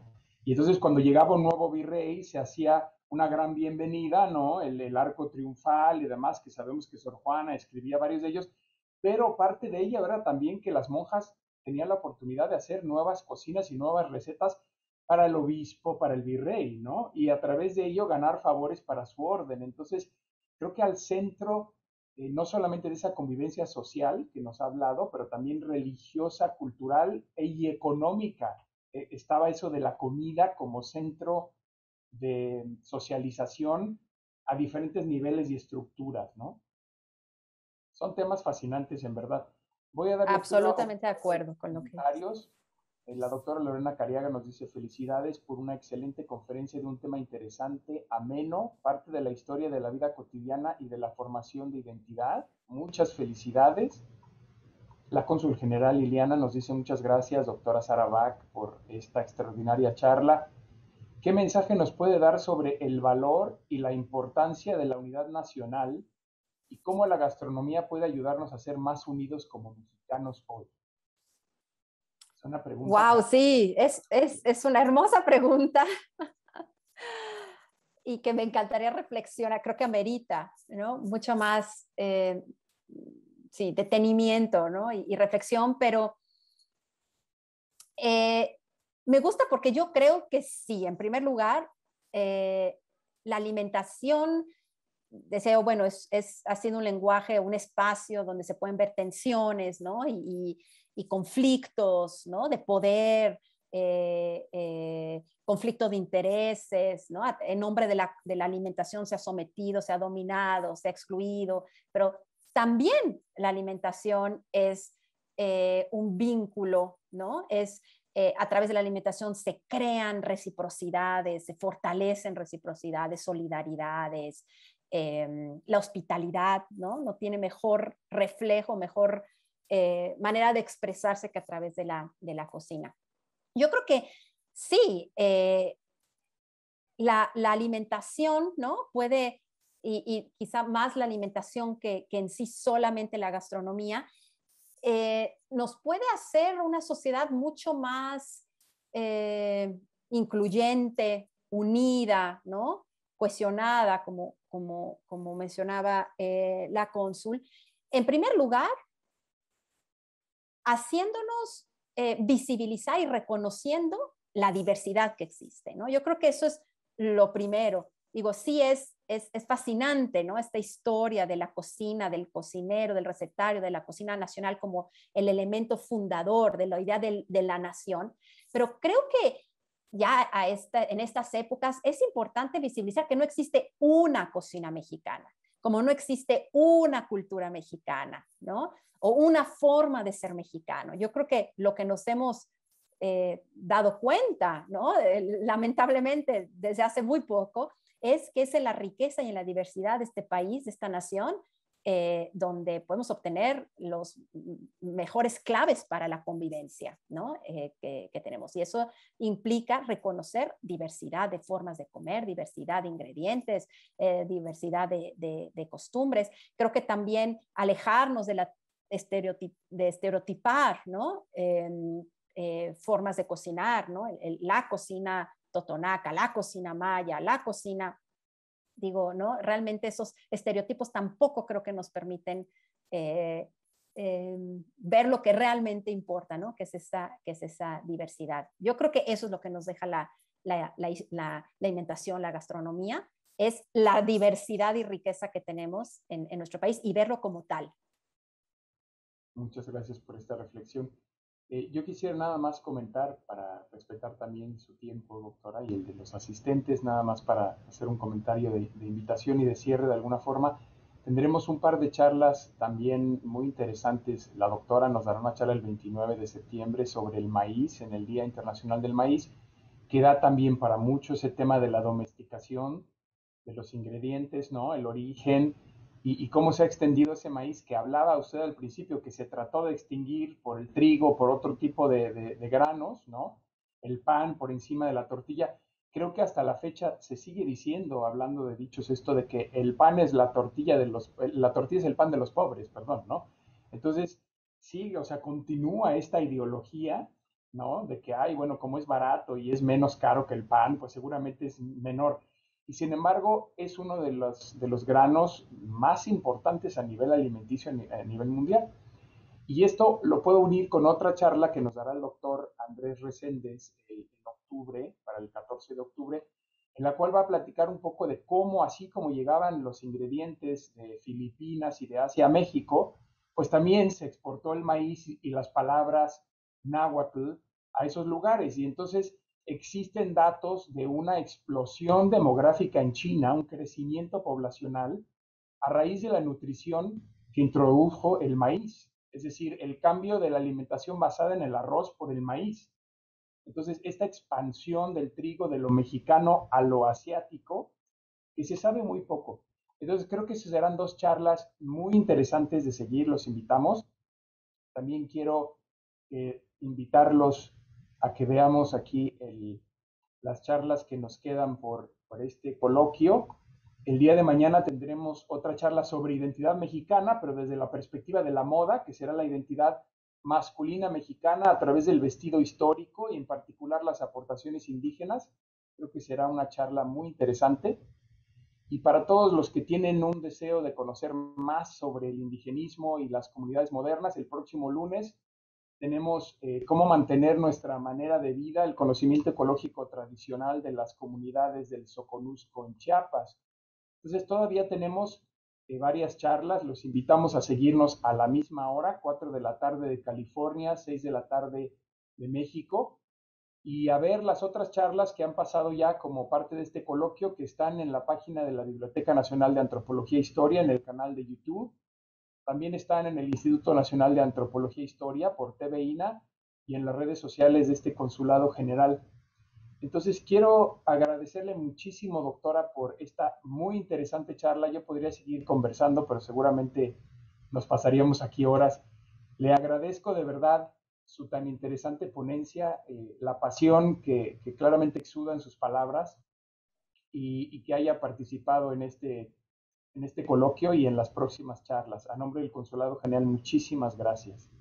Y entonces cuando llegaba un nuevo virrey se hacía una gran bienvenida, ¿no? El arco triunfal y demás, que sabemos que Sor Juana escribía varios de ellos, pero parte de ella era también que las monjas tenían la oportunidad de hacer nuevas cocinas y nuevas recetas para el obispo, para el virrey, ¿no? Y a través de ello ganar favores para su orden. Entonces, creo que al centro no solamente de esa convivencia social que nos ha hablado, pero también religiosa, cultural y económica. Estaba eso de la comida como centro de socialización a diferentes niveles y estructuras, ¿no? Son temas fascinantes, en verdad. Voy a dar absolutamente de acuerdo con lo que es. La doctora Lorena Cariaga nos dice: felicidades por una excelente conferencia de un tema interesante, ameno, parte de la historia de la vida cotidiana y de la formación de identidad. Muchas felicidades. La cónsul general Liliana nos dice: muchas gracias, doctora Sara Bach, por esta extraordinaria charla. ¿Qué mensaje nos puede dar sobre el valor y la importancia de la unidad nacional y cómo la gastronomía puede ayudarnos a ser más unidos como mexicanos hoy? Es una pregunta. Wow, sí, es una hermosa pregunta y que me encantaría reflexionar. Creo que amerita, ¿no? Mucho más, sí, detenimiento, ¿no? Y reflexión, pero me gusta porque yo creo que sí, en primer lugar, la alimentación, deseo, bueno, ha sido un lenguaje, un espacio donde se pueden ver tensiones, ¿no? Y conflictos, ¿no? De poder, conflicto de intereses, ¿no? En nombre de la alimentación se ha sometido, se ha dominado, se ha excluido, pero también la alimentación es un vínculo, ¿no? A través de la alimentación se crean reciprocidades, se fortalecen reciprocidades, solidaridades, la hospitalidad, ¿no? No tiene mejor reflejo, mejor manera de expresarse que a través de la cocina. Yo creo que sí, la alimentación, ¿no? Puede, y quizá más la alimentación que en sí solamente la gastronomía, nos puede hacer una sociedad mucho más incluyente, unida, ¿no? Cohesionada, como mencionaba la cónsul. En primer lugar, haciéndonos visibilizar y reconociendo la diversidad que existe, ¿no? Yo creo que eso es lo primero. Digo, sí es fascinante, ¿no? Esta historia de la cocina, del cocinero, del recetario, de la cocina nacional como el elemento fundador de la idea de la nación, pero creo que ya en estas épocas es importante visibilizar que no existe una cocina mexicana, como no existe una cultura mexicana, ¿no? O una forma de ser mexicano. Yo creo que lo que nos hemos dado cuenta, ¿no? Lamentablemente desde hace muy poco, es que es en la riqueza y en la diversidad de este país, de esta nación, donde podemos obtener los mejores claves para la convivencia, ¿no? que tenemos. Y eso implica reconocer diversidad de formas de comer, diversidad de ingredientes, diversidad de costumbres. Creo que también alejarnos de estereotipar, ¿no? Formas de cocinar, ¿no? La cocina totonaca, la cocina maya, la cocina, digo, ¿no? Realmente esos estereotipos tampoco creo que nos permiten ver lo que realmente importa, ¿no? Que es esa diversidad. Yo creo que eso es lo que nos deja la alimentación, la gastronomía, es la diversidad y riqueza que tenemos en nuestro país y verlo como tal. Muchas gracias por esta reflexión. Yo quisiera nada más comentar, para respetar también su tiempo, doctora, y el de los asistentes, nada más para hacer un comentario de invitación y de cierre de alguna forma. Tendremos un par de charlas también muy interesantes. La doctora nos dará una charla el 29 de septiembre sobre el maíz, en el Día Internacional del Maíz, que da también para mucho ese tema de la domesticación de los ingredientes, ¿no? El origen y cómo se ha extendido ese maíz que hablaba usted al principio, que se trató de extinguir por el trigo, por otro tipo de granos, ¿no? El pan por encima de la tortilla. Creo que hasta la fecha se sigue diciendo, hablando de dichos, esto de que el pan es la tortilla la tortilla es el pan de los pobres, perdón, ¿no? Entonces, sí, o sea, continúa esta ideología, ¿no? De que, ay, bueno, como es barato y es menos caro que el pan, pues seguramente es menor. Y sin embargo, es uno de los granos más importantes a nivel alimenticio, a nivel mundial. Y esto lo puedo unir con otra charla que nos dará el doctor Andrés Reséndez en octubre, para el 14 de octubre, en la cual va a platicar un poco de cómo, así como llegaban los ingredientes de Filipinas y de Asia a México, pues también se exportó el maíz y las palabras náhuatl a esos lugares. Y entonces existen datos de una explosión demográfica en China, un crecimiento poblacional a raíz de la nutrición que introdujo el maíz, es decir, el cambio de la alimentación basada en el arroz por el maíz. Entonces, esta expansión del trigo de lo mexicano a lo asiático, que se sabe muy poco. Entonces, creo que serán dos charlas muy interesantes de seguir, los invitamos. También quiero invitarlos a que veamos aquí las charlas que nos quedan por este coloquio. El día de mañana tendremos otra charla sobre identidad mexicana, pero desde la perspectiva de la moda, que será la identidad masculina mexicana a través del vestido histórico y en particular las aportaciones indígenas. Creo que será una charla muy interesante. Y para todos los que tienen un deseo de conocer más sobre el indigenismo y las comunidades modernas, el próximo lunes tenemos cómo mantener nuestra manera de vida, el conocimiento ecológico tradicional de las comunidades del Soconusco en Chiapas. Entonces todavía tenemos varias charlas, los invitamos a seguirnos a la misma hora, 4 de la tarde de California, 6 de la tarde de México, y a ver las otras charlas que han pasado ya como parte de este coloquio, que están en la página de la Biblioteca Nacional de Antropología e Historia, en el canal de YouTube. También están en el Instituto Nacional de Antropología e Historia por TV INA y en las redes sociales de este Consulado General. Entonces, quiero agradecerle muchísimo, doctora, por esta muy interesante charla. Yo podría seguir conversando, pero seguramente nos pasaríamos aquí horas. Le agradezco de verdad su tan interesante ponencia, la pasión que claramente exuda en sus palabras y que haya participado en este coloquio y en las próximas charlas. A nombre del Consulado General, muchísimas gracias.